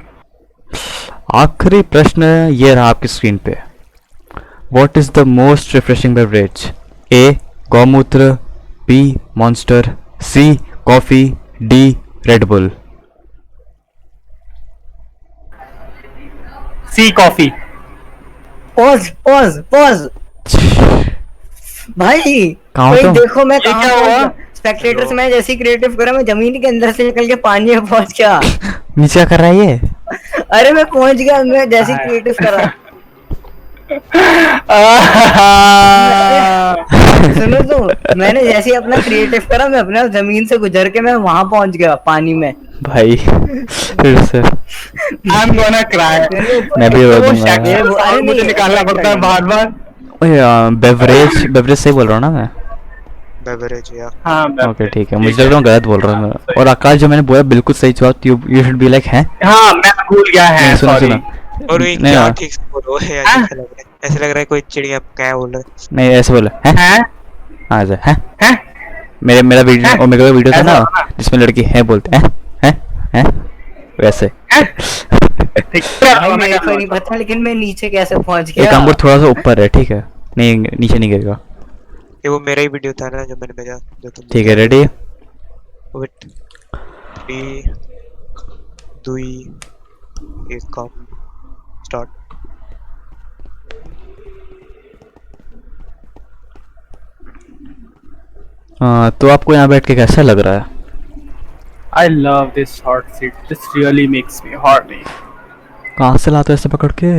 आखिरी प्रश्न ये रहा आपकी स्क्रीन पे। What is the most refreshing beverage? A गौमूत्र, B Monster, C coffee, D Red Bull. C coffee. Pause pause pause भाई, कहाँ हो कोई तुम? देखो मैं ये कहाँ क्या हुआ? स्पेक्टेटर्स में जैसी क्रिएटिव करा, मैं जमीन के अंदर से निकल के पानी में पहुंच गया। नीचे क्या कर रहा है ये? अरे मैं पहुंच गया, मैं जैसी हाँ। क्रिएटिव करा। सुनो तो, मैंने जैसे ही अपना क्रिएटिव करा, मैं अपने जमीन से गुजर के मैं वहां पहुंच गया पानी में। भाई फिर से I'm gonna cry. मैं भी रो वो दूंगा। शैक्स का sound मुझे निकालना पड़ता है बार बार। बेवरेज बेवरेज सही बोल रहा हूँ ना मैं? बेवरेज या हाँ ओके ठीक है, मुझे लग रहा हूँ गलत बोल रहा हूँ मैं। और आकाश जो मैंने बोला बिल्कुल सही जवाब, यू शुड बी लाइक हैं। हाँ मैं भूल गया है, नहीं, सुनो सॉरी। सुनो। और ये नहीं क्या हाँ, ठीक से बोलो है, हाँ? ऐसा लग रहा है, ऐसा लग रहा है कोई चिड़िया क्या बोल रहा है। नहीं ऐसे बोला हैं। हैं हाँ जा हैं। हैं मेरा वीडियो हैं? और मेरे वीडियो था ऐसा ना होना। जिसमें लड़की है बोलते हैं हैं हैं वैसे। हैं? ठीक है, भाई मैं मेरे कर को नहीं लूँगा। पता, लेकिन मैं नीचे कैसे पहुंच एक गया? काम कर, थोड़ा सा ऊपर है ठीक है, नहीं नीचे नहीं गिरेगा। ये वो मेरा ही वीडियो था ना जो मैंने भेजा, जो तुम ठीक है रेडी। वेट 3 2 1 काम स्टार्ट। तो आपको यहाँ बैठ के कैसा लग रहा है? I love this hot seat. This really makes me horny. कहाँ से लाते हो ऐसे पकड़ के?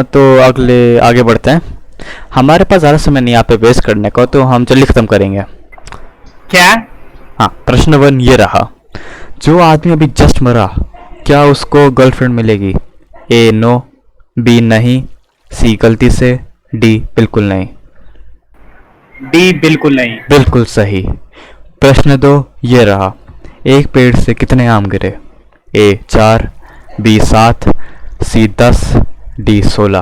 तो आगे बढ़ते हैं। हमारे पास ज़्यादा समय नहीं यहाँ पे वेस्ट करने का, तो हम जल्दी ख़त्म करेंगे। क्या? हाँ, प्रश्न 1 ये रहा। जो आदमी अभी जस्ट मरा, क्या उसको गर्लफ्रेंड मिलेगी? ए नो, बी नहीं, सी गलती से, डी बिल्कुल नहीं। डी बिल्कुल नहीं। बिल्कुल सही। प्रश्न 2 ये रहा। एक पेड़ से कितने आम गिरे? ए 4, बी 7, सी 10, डी 16।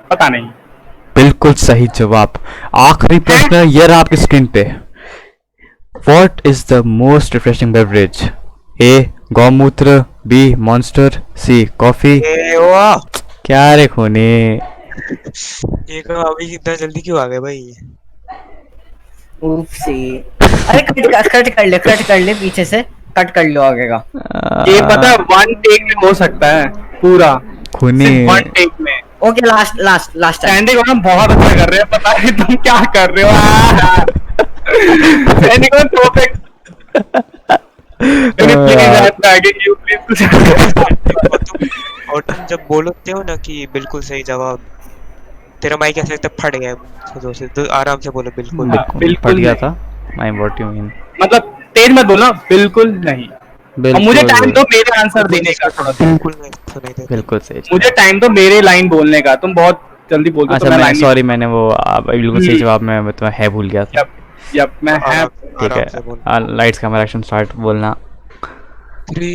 पता नहीं। बिल्कुल सही जवाब। आखिरी प्रश्न ये रहा आपकी स्क्रीन पे। What is the most refreshing beverage? A गौमूत्र, B मॉन्स्टर, C कॉफी। ए वाह, क्या रे खूनी? ये कब अभी इतना जल्दी क्यों आ गए भाई? Oopsie. अरे कट कर ले पीछे से, कट कर लो आगे का। ये पता है, वन टेक में हो सकता है पूरा, खूनी सिर्फ वन टेक में। Okay last time. सैंडी को हम बहुत अच्छा कर रहे हैं, पता नहीं तुम क्या कर रहे हो। सैंडी को तो पे और तुम जब बोलते हो ना कि बिल्कुल सही जवाब, तेरा माइक ऐसे लगता है फट गया है जोर से, तो आराम से बोलो बिल्कुल। बिल्कुल फट गया नहीं। था। I what you mean? मतलब तेज मत बोलना, बिल्कुल नहीं। और मुझे टाइम दो मेरे आंसर देने का थोड़ा सा। बिल्कुल नहीं सुनाई देता। बिल्कुल सही। मुझे टाइम दो मेरे लाइन बोलने का, तुम बहुत जल्दी बोलते हो, अच्छा तो मैं मैं लाइन सॉरी, मैंने वो बिल्कुल सही जवाब में मैं है भूल गया था। जब मैं है ठीक आराम से बोल। है, लाइट्स कैमरा एक्शन स्टार्ट बोलना। 3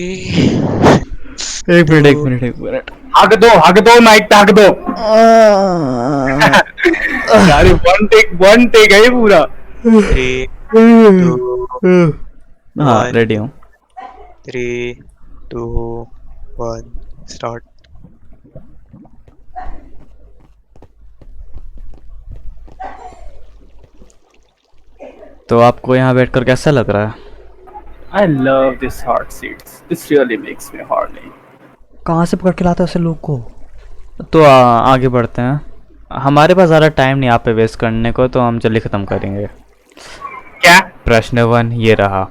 एक मिनट। हक दो माइक पे हक दो। यार वन टेक है ये पूरा। 3 2 हाँ One. रेडी हूँ। 3 2 1 स्टार्ट। तो आपको यहाँ बैठकर कैसा लग रहा है? I love this hot seats. This really makes me horny. कहाँ से पकड़ के लाता है ऐसे लोग को? तो आगे बढ़ते हैं। हमारे पास ज़्यादा टाइम नहीं आप पे वेस्ट करने को, तो हम जल्दी ख़त्म करेंगे। क्या? प्रश्न 1 ये रहा।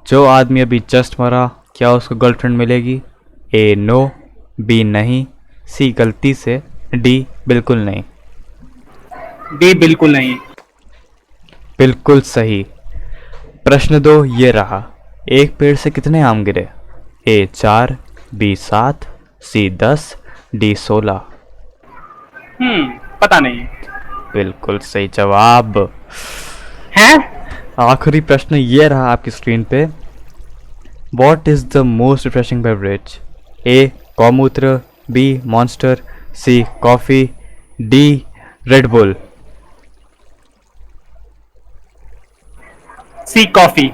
जो आदमी अभी जस्ट मरा, क्या उसको गर्लफ्रेंड मिलेगी? ए नो, बी नहीं, सी गलती से, डी बिल्कुल नहीं। डी बिल्कुल नहीं। बिल्कुल सही। प्रश्न 2 ये रहा। एक पेड़ से कितने आम गिरे? ए 4, बी 7, सी 10, डी 16। पता नहीं। बिल्कुल सही जवाब। हैं? आखिरी प्रश्न ये रहा आपकी स्क्रीन पे। What is the most refreshing beverage? A गौमूत्र, B Monster, C coffee, D Red Bull. C coffee.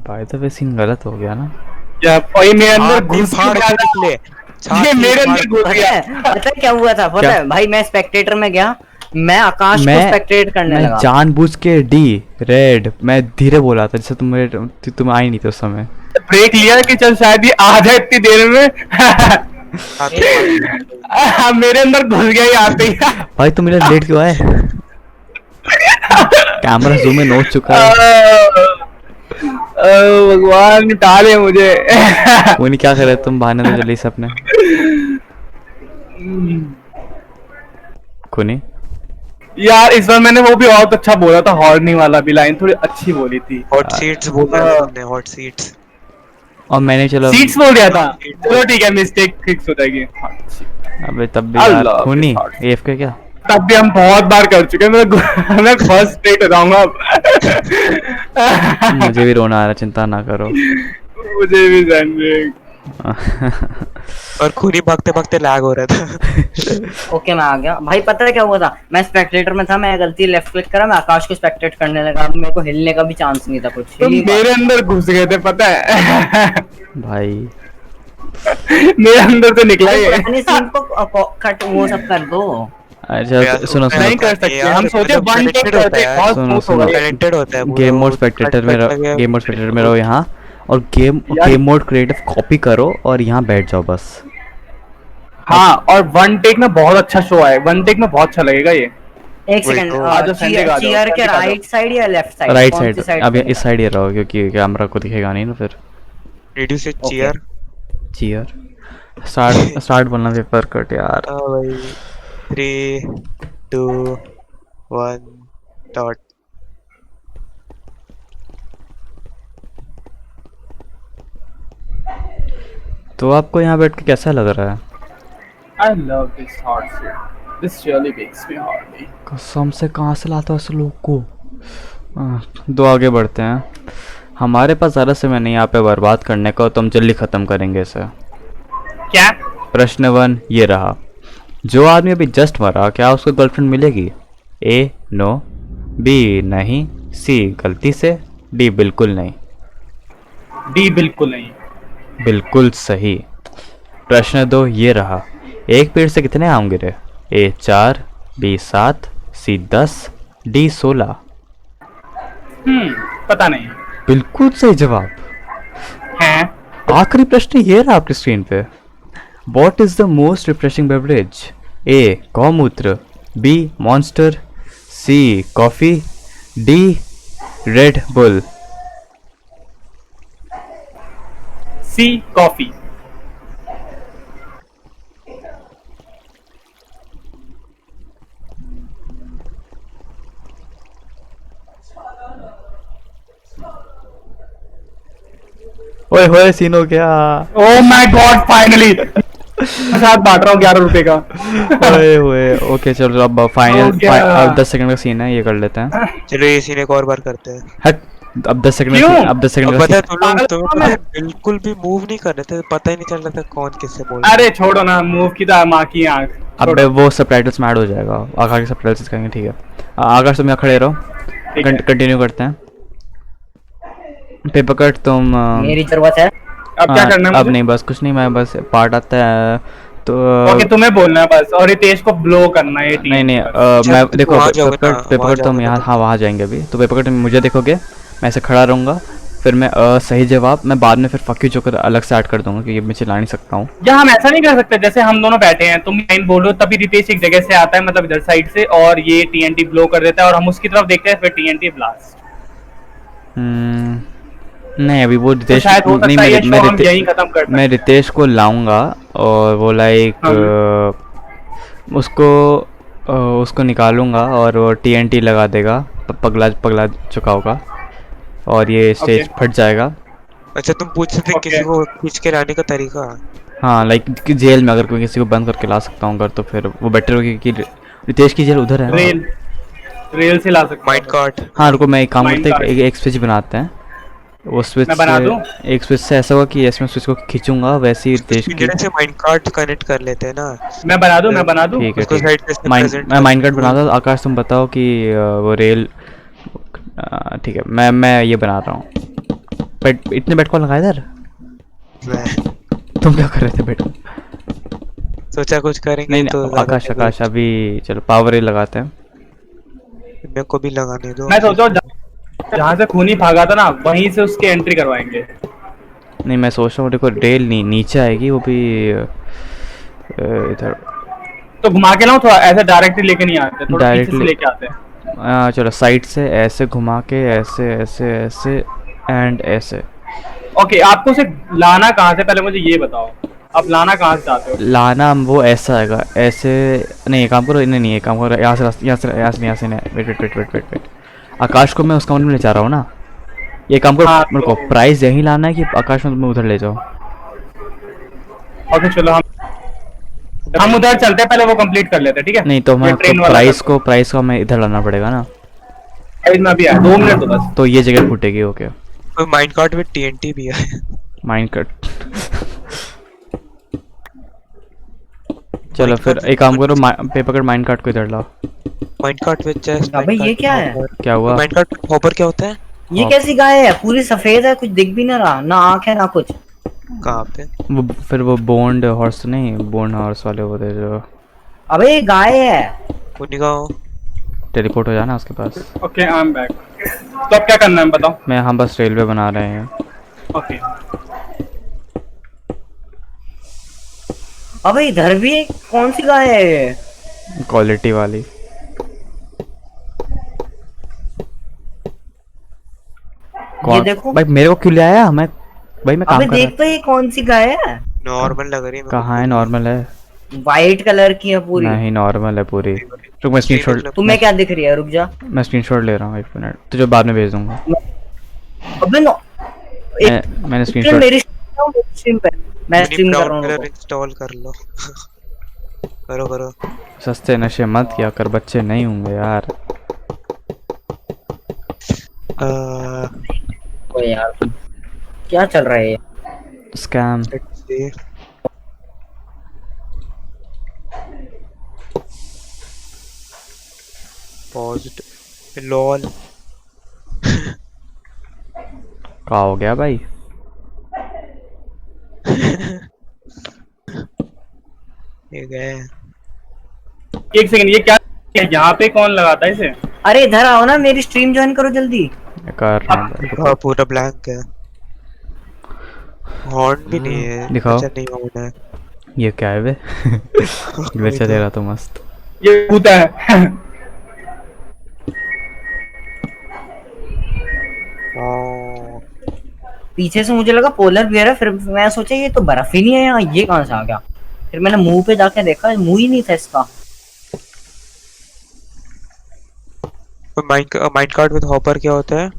By the way scene गलत हो गया ना। और ये मेरे अंदर घुस फाड़ गया के था। निकले। ये मेरे अंदर घुस गया। पता है क्या हुआ था? पता क्या? है भाई, मैं स्पेक्टेटर में गया, मैं आकाश को स्पेक्टेट करने मैं लगा। जानबूझ के डी रेड मैं धीरे बोला था, जैसे तुम आई नहीं थे उस समय। ब्रेक लिया कि चल शायद ये आ जाए इतनी देर में। मेरे अंदर घुस गया ये आते ही। भाई तुम मेरा लेट क्यों आए? कैमरा जूम इन हो चुका है। भगवान टाले मुझे। वो नहीं क्या करे, तुम बहाने तो जल्दी से अपने खूनी। यार इस बार मैंने वो भी बहुत अच्छा बोला था, हॉर्नी वाला भी लाइन थोड़ी अच्छी बोली थी। हॉट सीट्स बोला था तुमने, हॉट सीट्स। और मैंने चलो सीट्स बोल दिया था, चलो ठीक है, मिस्टेक फिक्स हो जाएगी। अबे तब भी यार अल्लाह खूनी हाफिज़। AFK क्या? तब भी हम बहुत बार कर चुके हैं, मैं फर्स्ट स्टेट हो जाऊंगा अब। मुझे भी रोना आ रहा, चिंता ना करो। मुझे भी जानने। और खूनी भागते भागते लैग हो रहा था। ओके मैं आ गया भाई। पता है क्या हुआ था, मैं स्पेक्टेटर में था, मैं गलती लेफ्ट क्लिक करा, मैं आकाश को स्पेक्टेट करने लगा, अब मेरे को हिलने का भी चांस नहीं था कुछ। तुम मेरे अंदर घुस गए थे पता है। भाई मेरे अंदर से निकला ये। पुराने सीन को कट वो सब कर दो। अच्छा सुनो नहीं कर सकते, हम सोचे वन टेक करते हैं, बहुत सुनो, स्मूथ होगा ये। कनेक्टेड होता है पूरा, गेम मोड वो स्पेक्टेटर कट में कट लगे। गेम मोड स्पेक्टेटर में रहो यहाँ, और गेम मोड क्रिएटिव कॉपी करो और यहाँ बैठ जाओ बस। हाँ, और वन टेक में बहुत अच्छा शो है, वन टेक में बहुत अच्छा लगेगा ये। एक सेकंड, आ जाओ, संडे का आ जाओ, चीयर के संडे का आ जाओ। राइट साइड या लेफ्ट साइड? राइट साइड, अब इस साइड ही रहो क्योंकि कैमरा को दिखेगा नहीं ना फिर। Did you say cheer? Cheer start बोलना पेपर कट यार। हाँ भाई, 3, 2, 1, start. तो आपको यहाँ बैठ के कैसा लग रहा है? I love this hard shit. This really makes me horny. कसम से कहाँ से लाता है उस लोग को। दो आगे बढ़ते हैं, हमारे पास ज़्यादा समय नहीं यहाँ पे बर्बाद करने का, तो हम जल्दी ख़त्म करेंगे इसे। क्या? प्रश्न 1 ये रहा, जो आदमी अभी जस्ट मरा क्या उसको गर्लफ्रेंड मिलेगी? A नो, B नहीं, C गलती से, D बिल्कुल नहीं। डी बिल्कुल नहीं। बिल्कुल सही। प्रश्न 2 ये रहा, एक पेड़ से कितने आम गिरे? A 4, B 7, C 10, D 16। पता नहीं। बिल्कुल सही जवाब। हैं? आखिरी प्रश्न ये रहा आपकी स्क्रीन पे, What is the most refreshing beverage? A गौमूत्र, B Monster, C coffee, D Red Bull. C coffee. ओए होए सीन हो गया। ओह माय गॉड, फाइनली साथ बांट रहा हूँ 11 रुपए का। ओए होए ओके चलो अब फाइनल, हो गया। अब 10 सेकंड का सीन है, ये कर लेते हैं। चलो ये सीन एक और बार करते हैं। हट, अब 10 सेकंड क्यों? अब 10 सेकंड अब का पता है सीन। तुम लोग, तुम्हें पागल पता है, बिल्कुल भी मूव नहीं कर रहे थे, पता ही नहीं चल रहा था कौन किससे बोल रहा है। अरे छोड़ो ना, मूव की तो माँ की आंख। अब वो सबटाइटल्स में ऐड हो जाएगा, आकाश के सबटाइटल्स करेंगे, ठीक है। आकाश तुम यहाँ खड़े रहो, ठीक है। कंटिन्यू करते हैं। पेपर कट तुम मेरी जरूरत है। अब क्या करना है अब मुझे? नहीं, बस कुछ नहीं, मैं बस पार्ट आता है तो ओके, तुम्हें बोलना है बस, और रितेश को ब्लो करना है ये टीम। नहीं नहीं अच्छा, मैं तुम देखो वहाँ जाओगे ना, पेपर वहाँ कट तुम जाओगे यहाँ, ना। हाँ वहाँ जाएंगे अभी। तो पेपर कट मुझे देखोगे, मैं ऐसे खड़ा रहूँगा, फिर मैं सही जवाब मैं बाद में फिर फक यू जोकर अलग से ऐड कर दूंगा क्योंकि मैं चिल्ला नहीं सकता हूँ। या हम ऐसा नहीं कर सकते, जैसे हम दोनों बैठे हैं, तुम लाइन बोलो, तभी रितेश एक जगह से आता है, मतलब इधर साइड से, और ये टीएनटी ब्लो कर देता है और हम उसकी तरफ देखते हैं, फिर टीएनटी ब्लास्ट। नहीं अभी वो रितेश शायद हो नहीं, सकता है ये शो हम यहीं खत्म कर मैं रितेश को लाऊंगा और वो लाइक उसको निकालूंगा और वो TNT लगा देगा, पगला चुका होगा और ये स्टेज Okay. फट जाएगा। अच्छा तुम पूछ रहे थे Okay. किसी को खींच के लाने का तरीका? हाँ लाइक जेल में अगर कोई किसी को बंद करके ला सकता हूँ अगर, तो फिर वो बेटर होगी कि रितेश की जेल उधर है रेल ना। रेल से ला सकते माइंड कार्ड। हाँ रुको, मैं एक काम Mind करते हैं, card. एक स्विच बनाते हैं, वो स्विच मैं बना दूं? से एक स्विच से ऐसा होगा कि इसमें स्विच को खींचूंगा वैसे ही रितेश की। पिंजरे से माइंड कार्ड कनेक्ट कर लेते हैं ना। मैं बना दूं। ठीक है उसको ठीक साइड पे से है, present मैं माइंड कर- कार्ड बना दूँ। आकाश तुम बताओ कि वो रेल ठीक है, मैं ये बना रहा हूँ। बेड इतने बेड कॉल लगाए इधर, मैं तुम क्या कर रहे थे बेड? सोचा कुछ करेंगे नहीं तो नहीं आकाश अभी चलो पावर ही लगाते हैं। मेरे को भी लगाने दो। मैं सोचा जहाँ से खूनी भागा था ना, वहीं से उसकी एंट्री करवाएंगे। नहीं मैं सोच रहा हूँ देखो रेल नीचे आएगी, वो भी इधर तो घुमा के लाऊं, थोड़ा ऐसे डायरेक्टली लेके नहीं आते, थोड़ा पीछे से Directly- लेके आते हैं। चलो साइड से ऐसे घुमा के ऐसे ऐसे ऐसे एंड ऐसे। ओके, आपको उसे लाना कहाँ से, पहले मुझे ये बताओ। अब लाना कहाँ से चाहते हो? लाना वो ऐसा आएगा ऐसे। नहीं एक काम करो, नहीं नहीं एक काम करो, यहाँ से यहाँ से यहाँ से यहाँ से नहीं, wait wait wait wait wait wait, Akash को मैं उस कमरे में ले जा रहा हूँ ना। ये काम करो, हाँ, मेरे को तो- प्राइस यहीं लाना है कि आकाश में तुम्हें उधर ले जाओ। ओके चलो हम उधर चलते हैं, पहले वो कंप्लीट कर लेते हैं, ठीक है? नहीं तो ये मैं ट्रेन वाला प्राइस करते को हमें इधर लाना पड़ेगा ना। हैं। साइड में अभी है, 2 मिनट तो बस। तो ये जगह फूटेगी। ओके कोई माइंड कार्ड में TNT भी है। Mind cut. चलो फिर एक काम करो, पेपर कट माइंड कार्ड को इधर लाओ। माइंड कार्ड में चेस्ट। अबे ये क्या है? क्या हुआ? माइंड कार्ड हॉपर क्या होता है? ये हाँ। कैसी गाय है? पूरी सफेद है, कुछ दिख भी ना रहा, ना आंख है ना कुछ। कहाँ पे? वो फिर वो बोन्ड हॉर्स नहीं, बोन्ड हॉर्स वाले होते जो अबे ये गाय है। वो निगाह। टेलीपोर्ट हो जाना उसके पास। Okay I am back. तो अब क्या करना है बताओ? मैं हम बस रेलवे बना रहे हैं। ओके अबे इधर भी एक कौन सी गाय है ये? क्वालिटी वाली। ये देखो। भाई मेरे को क्यों ले आया? मैं भाई मैं काम अबे कर देख तो ये कौन सी गाय है? नॉर्मल लग रही है मेरे को। कहाँ है? नॉर्मल है। वाइट कलर की है पूरी। नहीं नॉर्मल है पूरी। रुक मैं स्क्रीनशॉट, तुम्हें क्या दिख रही है? रुक जा। मैं स्क्रीनशॉट ले रहा हूँ, 1 मिनट, तुझे बाद में भेज दूंगा। अबे नो मैंने एक स्क्रीनशॉट। मेरी स्ट्रीम पे मैं स्ट्रीम कर रहा हूँ। इंस्टॉल कर लो। करो करो। सस्ते नशे मत किया कर, बच्चे नहीं होंगे यार। ओ यार क्या चल रहा है ये? Scam. let's see. Paused. lol. क्या हो गया भाई? ये गए। एक सेकंड, ये क्या यहाँ पे कौन लगाता है इसे? अरे इधर आओ ना, मेरी स्ट्रीम ज्वाइन करो जल्दी। मैं कर रहा हूँ भाई। हाँ पूरा ब्लैंक है। हॉर्न भी नहीं है। दिखाओ। अच्छा नहीं हॉर्न है। ये क्या है बे? ग्लिच दे रहा तो मस्त। ये भूता है। ओह, पीछे से मुझे लगा पोलर बियर है, फिर मैं सोचा ये तो बर्फ ही नहीं है यहाँ, ये कहाँ से आ गया? फिर मैंने मुंह पे जाके देखा, मुंह ही नहीं था इसका। माइंड कार्ड विद हॉपर क्या होता है?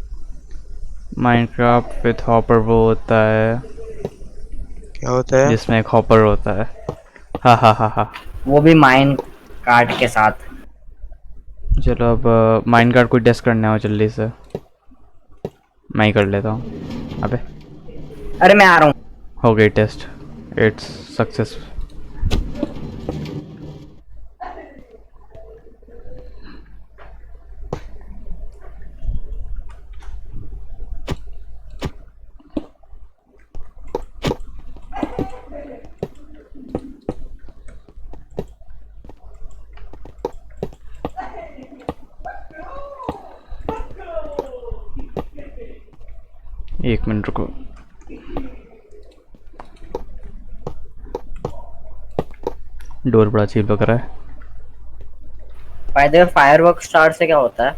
माइनक्राफ्ट विद हॉपर वो होता है क्या होता है? जिसमें एक हॉपर होता है। हा हा हा हा। वो भी माइन कार्ड के साथ। चलो अब माइंड कार्ड को टेस्ट करने आओ जल्दी से। मैं ही कर लेता हूँ। अबे अरे मैं आ रहा हूँ। हो गई टेस्ट, इट्स सक्सेस। एक मिनट रुको। डोर बड़ा अजीब लग रहा है। फायदे फायरवर्क स्टार से क्या होता है?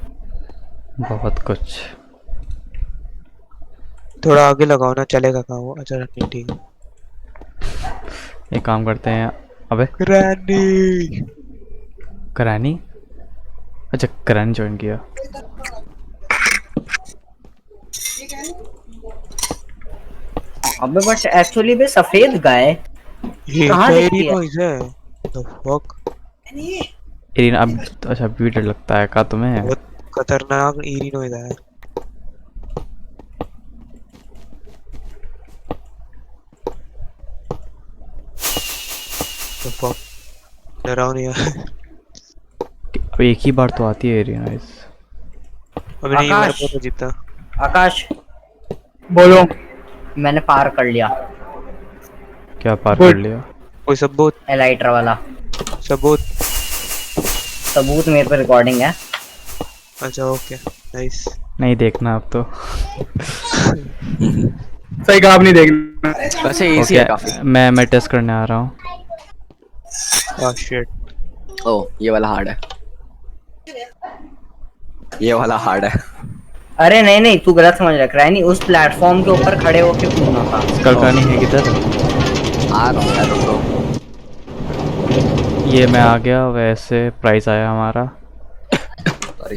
बहुत कुछ। थोड़ा आगे लगाओ ना, चलेगा कहाँ वो? अच्छा नहीं ठीक है। एक काम करते हैं। अबे ग्रैनी। करानी। अच्छा करानी ज्वाइन किया। अबे बट एक्चुअली भी सफेद गाय ये कहाँ क्या दिखती है? नॉइज है? The fuck. इरिन अब अच्छा भी डर लगता है का तुम्हें? बहुत खतरनाक ईरी नॉइज है। The fuck. डरावनी है। अब एक ही बार तो आती है इरिन गाइस। अभी नहीं हमारे आकाश। को जीता। आकाश बोलो। मैंने पार कर लिया क्या पार Good. कर लिया? कोई सबूत? एलाइट्रा वाला। सबूत? सबूत मेरे पे रिकॉर्डिंग है। अच्छा ओके नाइस। नहीं देखना अब तो। सही कहा, आप नहीं देखना। वैसे इजी है काफी। मैं टेस्ट करने आ रहा हूँ। Oh shit. ओ ये वाला हार्ड है, ये वाला हार्ड है। अरे नहीं नहीं, तू गलत समझ रहा है। नहीं, उस प्लेटफॉर्म के ऊपर खड़े होके कूदना था। कल का नहीं है किधर? आ रहा हूँ यार, रुको। ये मैं आ गया, वैसे प्राइस आया हमारा। सॉरी।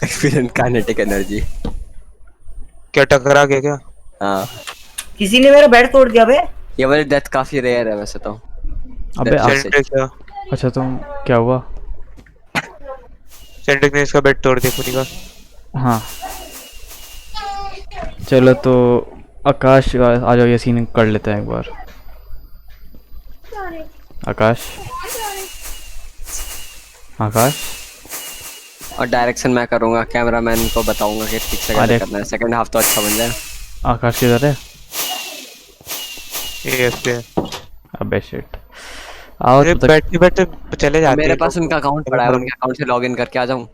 Experience kinetic energy. क्या टकरा गया क्या? हाँ, किसी ने मेरा बेड तोड़ दिया बे। ये वाली डेथ काफी रेयर है वैसे तो। अबे सेंट्रिक क्या? अच्छा तुम क्या हुआ? सेंट्रिक ने इसका बेड तोड़ दिया खुद का। हाँ चलो तो आकाश आ जाओ, ये सीन कर लेते हैं एक बार। आकाश आकाश और डायरेक्शन मैं करूंगा, कैमरामैन को बताऊंगा कि ठीक से कैसे करना है। सेकंड हाफ तो अच्छा बन जाए। आकाश किधर है? ये पे। अबे शिट, आओ अरे तब तक। बैठते बैठते चले जाते मेरे हैं पास लोग। उनका अकाउंट पड़ा है, उनके अकाउंट से लॉगिन करके आ जाऊं।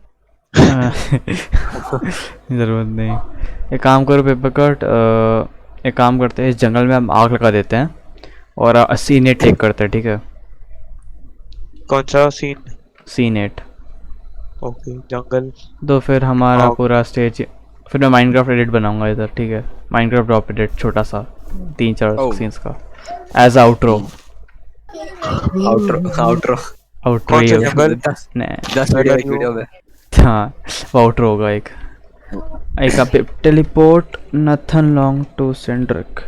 जरूरत नहीं। एक काम करो पेपर कट, एक काम करते हैं, इस जंगल में हम आग लगा देते हैं और 80 नेट टेक करते हैं, ठीक है? कौन सा सीन? सी नेट। ओके जंगल। तो फिर हमारा आग। पूरा स्टेज, फिर मैं माइनक्राफ्ट एडिट बनाऊंगा इधर, ठीक है? माइनक्राफ्ट ड्रॉप एडिट छोटा सा 3-4 Oh. सीन्स का as outro. Outro outro outro कौन ही सा होगा। जंगल? नहीं 10 वीडियो एक वीडियो में। हाँ वो आउट्रो होगा एक। एक आप टेलीपोर्ट नथन लॉन्ग टू सेंड्रिक।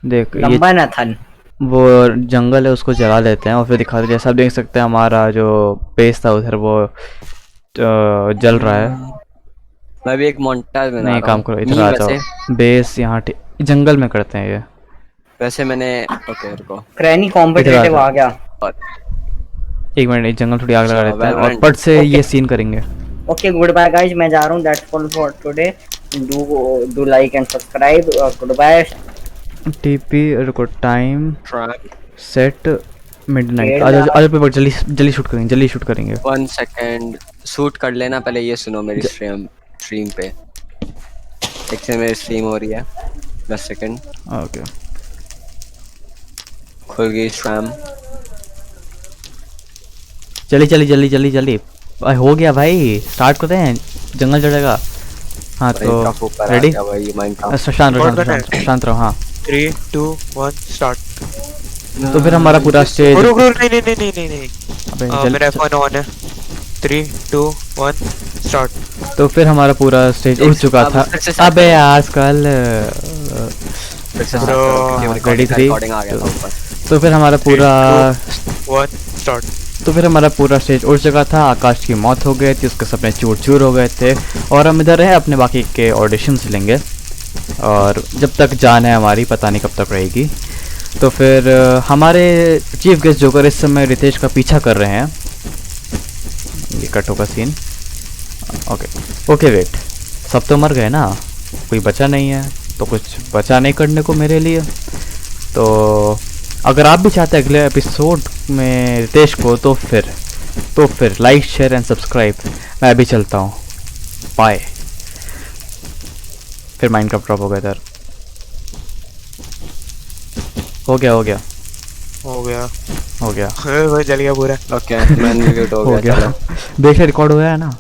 देख ये लंबा ना थन। वो जंगल है, उसको जला लेते हैं और फिर दिखा दीजिए। सब देख सकते हैं हमारा जो बेस था उधर वो जल रहा है। मैं भी एक मोन्टाज बना नहीं रहा काम हूँ। करो, इधर नहीं, आ जाओ। बेस यहाँ जंगल में करते हैं ये। वैसे मैंने ओके रुको। क्रैनी कॉम्पिटिटिव आ गया। और एक मिनट, इस जंगल थोड़ी आग लगा लेते हैं और Valorant. पट से ये सीन करेंगे। ओके गुड बाय गाइस, मैं जा रहा हूँ। That's all for today. Do like and subscribe. Goodbye. TP रुको, टाइम ट्रैप सेट मिडनाइट। खेल आज रहा। आज पेपर जल्दी जल्दी शूट करेंगे, जल्दी शूट करेंगे। 1 सेकंड शूट कर लेना, पहले ये सुनो मेरी स्ट्रीम पे। एक से मेरी स्ट्रीम हो रही है। 10 सेकंड ओके खुल गई स्ट्रीम। जल्दी जल्दी जल्दी जल्दी जल्दी। हो गया भाई, स्टार्ट करते हैं, जंगल चढ़ेगा। हाँ तो रेडी? भाई माइनक्राफ्ट शांत रहो, शांत रहो। हाँ 3 2 1 स्टार्ट। तो फिर हमारा पूरा स्टेज। रुक रुक, नहीं नहीं नहीं नहीं नहीं। अबे मेरा फोन ऑन है। 3 2 1 स्टार्ट। तो फिर हमारा पूरा स्टेज उठ चुका था। अबे आजकल Ready, 3, रिकॉर्डिंग आ गया था ऊपर। तो फिर हमारा पूरा 1 स्टार्ट। तो फिर हमारा पूरा स्टेज उड़ चुका था। आकाश की मौत हो गई थी, उसके सपने चूर चूर हो गए थे और हम इधर रहे अपने बाकी के ऑडिशंस लेंगे और जब तक जान है हमारी, पता नहीं कब तक रहेगी। तो फिर हमारे चीफ गेस्ट जोकर इस समय रितेश का पीछा कर रहे हैं। ये कट होगा सीन। ओके वेट, सब तो मर गए ना, कोई बचा नहीं है, तो कुछ बचा नहीं करने को मेरे लिए। तो अगर आप भी चाहते हैं अगले एपिसोड में रितेश को, तो फिर लाइक शेयर एंड सब्सक्राइब। मैं अभी चलता हूँ, बाय। फिर माइनक्राफ्ट ड्रॉप हो गया इधर। हो गया भाई जल गया पूरा। ओके मैं म्यूट हो हो गया। गया। चलो बेशक रिकॉर्ड हुआ है ना?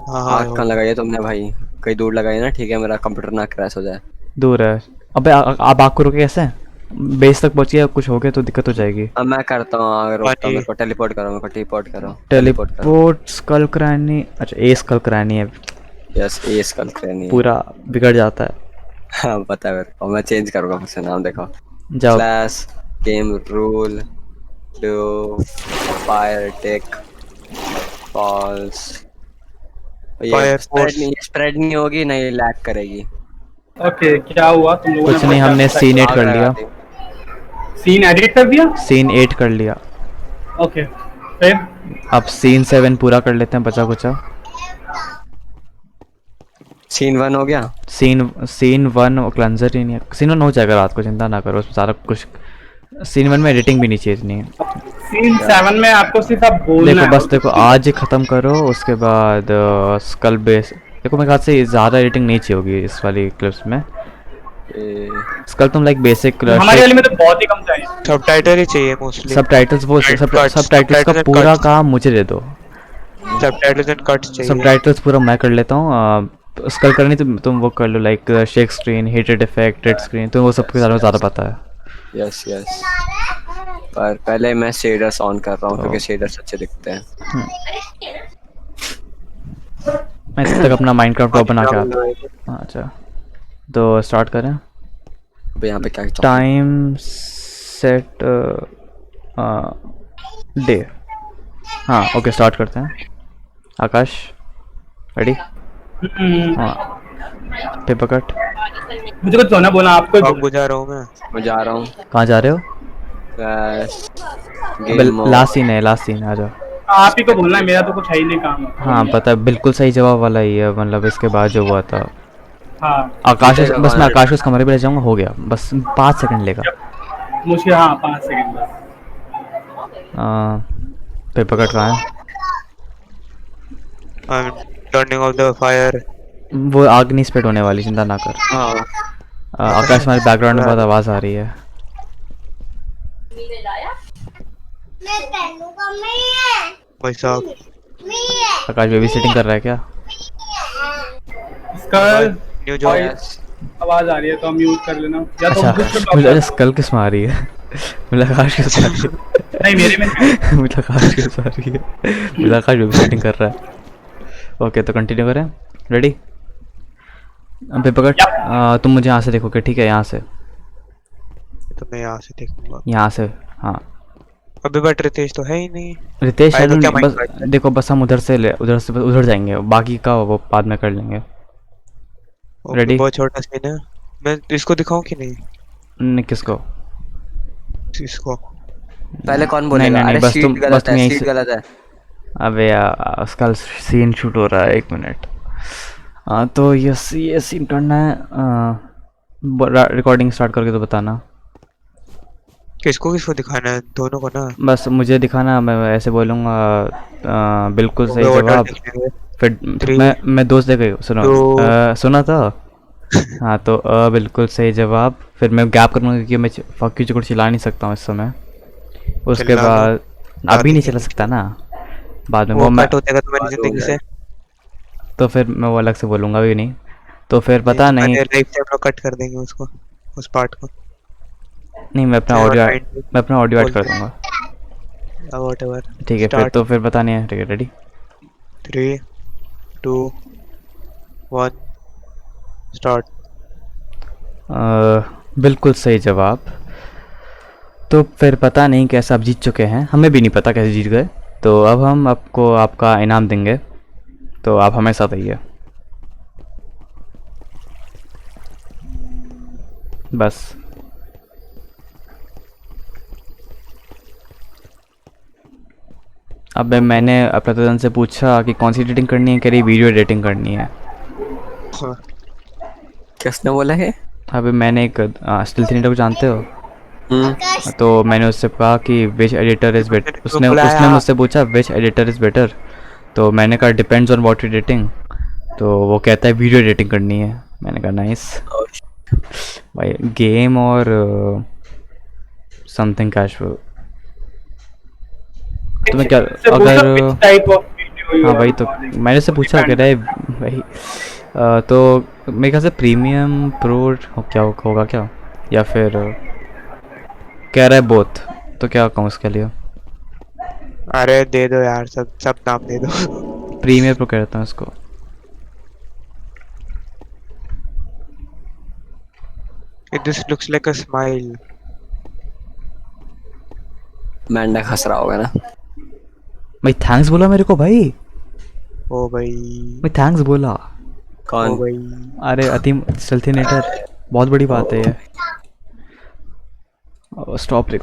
हाँ आग कहाँ लगाई है तुमने भाई? कहीं दूर लगाई ना, ठीक है, मेरा कंप्यूटर ना क्रैश हो जाए। दूर है। अबे आप आग को रुके कैसे? बेस तक पहुंच गया, कुछ हो गया तो दिक्कत हो जाएगी। अब मैं करता हूँ, अगर रुकता बाकी- मेरे को टेलीपोर्ट करो, मेरे को टेलीपोर्ट करो। Teleport skull cranny. अच्छा ए स्कल क्रैनी है, यस ए स्कल क्रैनी। पूरा बिगड़ जाता है। हाँ पता है मेरे को, मैं चेंज करूँगा फिर से नाम। देखो जाओ। Flash game rule to fire take falls. Fire force। Spread नहीं होगी, नहीं लैग करेगी। ओके क्या हुआ तुम लोगों ने? कुछ नहीं, हमने सीन 8 कर लिया। सीन एडिट कर दिया। सीन 8 कर लिया। ओके फिर अब सीन 7 पूरा कर लेते हैं, बचा कुचा। सीन 1 हो गया। सीन 1 क्लेंजर ही नहीं है। सीन 1 हो जाएगा रात को, चिंता ना करो, उसमें सारा कुछ। सीन 1 में एडिटिंग भी नहीं चाहिए इतनी। सीन 7 में आपको सिर्फ आप बोलना देखो है। बस देखो, आज ही ख़त्म करो, उसके बाद स्कल बेस। देखो मेरे ख्याल से ज़्यादा एडिटिंग नहीं चाहिए होगी इस वाली क्लिप्स में। स्कल तुम लाइक बेसिक हमारी वाली में तो बहुत ही कम चाहिए। सबटाइटल ही चाहिए मोस्टली। सबटाइटल्स वो सबटाइटल्स का Subtitles and पूरा cuts। काम मुझे दे दो। सबटाइटल्स एंड कट्स चाहिए। सबटाइटल्स पूरा मैं कर लेता हूँ। स्कल करनी तुम वो कर लो, like shake screen, heated effect, red screen, तुम्हें वो सब के बारे में ज़्यादा पता है। यस यस, पर पहले मैं शेडर्स ऑन कर रहा हूँ क्योंकि शेडर्स अच्छे दिखते हैं। मैं तब तक अपना माइनक्राफ्ट टॉप बना के आता हूँ। अच्छा तो स्टार्ट करें। अब यहाँ पे क्या टाइम सेट डे। हाँ ओके स्टार्ट करते हैं। आकाश रेडी? हाँ पेपर कट। मुझे कुछ होना बोला आपको। अब गुजार रहा हूँ मैं जा रहा हूँ। कहाँ जा रहे हो? लास्ट सीन है, लास्ट सीन, आ जाओ। आप ही को बोलना है, मेरा तो कुछ है ही नहीं काम। हाँ पता है, बिल्कुल सही जवाब वाला ही है, मतलब इसके बाद जो हुआ था। हाँ आकाश बस मैं आकाश उस कमरे पे ले जाऊंगा, हो गया, बस 5 सेकंड लेगा मुझे। हाँ 5 सेकंड बस। पेपर कट कहाँ है? I am turning of the fire. वो आग नहीं स्प्रेड होने वाली, चिंता ना कर। हाँ आकाश हमारे बैकग्राउंड में बहुत आवाज़ आ रही है। भाई साहब आकाश बेबी सिटिंग कर रहा है क्या? Skull new job. आवाज आ रही है तो हम म्यूट कर लेना या तो अच्छा मुझे स्कल किस में आ रही है? मुझे आकाश किस में आ रही है? नहीं मेरे में मुझे आकाश किस में आ रही है? मुझे आकाश बेबी सिटिंग कर रहा है। ओके तो कंटिन्यू करें। रेडी? पेपर कट तुम मुझे यहाँ से देखोगे, ठीक है? यहाँ से, तो मैं यहाँ से देखूंगा। यहाँ से। हाँ अभी बट रितेश तो है ही नहीं। रितेश आएगा क्या बस Minecraft? देखो, बस हम उधर से उधर जाएंगे, बाकी का वो बाद में कर लेंगे। Okay, Ready? बहुत छोटा सीन है। मैं इसको दिखाऊं कि नहीं? किसको? इसको पहले कौन बोलेगा? नहीं, अरे बस शीट तुम गलत है, यहीं शीट से। गलत है। अबे यार उसका सीन शूट हो रहा है, 1 मिनट। तो ये सीन करना है। रिकॉर्डिंग स्टार्ट करके तो बताना। किसको किसको दिखाना है? दोनों को ना। बस मुझे दिखाना, मैं ऐसे बोलूँगा बिल्कुल सही order जवाब। लिखेंगे। फिर 3, मैं दोस्त देखे सुनो, 2 सुना था। हाँ तो बिल्कुल सही जवाब। फिर मैं गैप करूँगा क्योंकि मैं फक की चुकड़ चिल्ला नहीं सकता हूँ इस समय। उसके चिल्लाना। बाद अभी नहीं चला सकता ना, बाद में वो मैं कट हो जाएगा तुम्हारी जिंदगी से। तो फिर मैं वो अलग से बोलूँगा भी नहीं। तो फिर पता नहीं, लाइफ टाइम कट कर देंगे उसको, उस पार्ट को। नहीं मैं अपना ऑडियो ऐड कर दूँगा। व्हाटएवर। ठीक है फिर तो फिर पता नहीं है। ठीक है रेडी? 3, 2, 1 स्टार्ट। बिल्कुल सही जवाब। तो फिर पता नहीं कैसे आप जीत चुके हैं, हमें भी नहीं पता कैसे जीत गए। तो अब हम आपको आपका इनाम देंगे, तो आप हमें साथ आइए बस। अब मैंने प्रतिदिन से पूछा कि कौन सी एडिटिंग करनी है, कह रही वीडियो एडिटिंग करनी है। किसने बोला है? अभी मैंने एक स्टिल थ्री को जानते हो, तो मैंने उससे कहा कि विच एडिटर इज़ बेटर। उसने मुझसे पूछा विच एडिटर इज़ बेटर, तो मैंने कहा डिपेंड्स ऑन व्हाट एडिटिंग। तो वो कहता है वीडियो एडिटिंग करनी है। मैंने कहा नाइस भाई, गेम और समथिंग कैजुअल। तुम्हें क्या अगर टाइप ऑफ वीडियो? हाँ भाई, तो मैंने उससे पूछा कह रहा है भाई तो मेरे ख्याल से प्रीमियम प्रो क्या होगा क्या, या फिर कह रहा है बोथ। तो क्या कहूँ उसके लिए? अरे दे दो यार, सब नाम दे दो। प्रीमियर प्रो कहता हूँ उसको। This looks like a smile. Mandy खस रहा होगा ना भाई थैंक्स बोला मेरे को भाई। ओ भाई। भाई थैंक्स बोला। ओ कौन? भाई। अरे अतीम सेल्थिनेटर, बहुत बड़ी बात है ये। Stop record.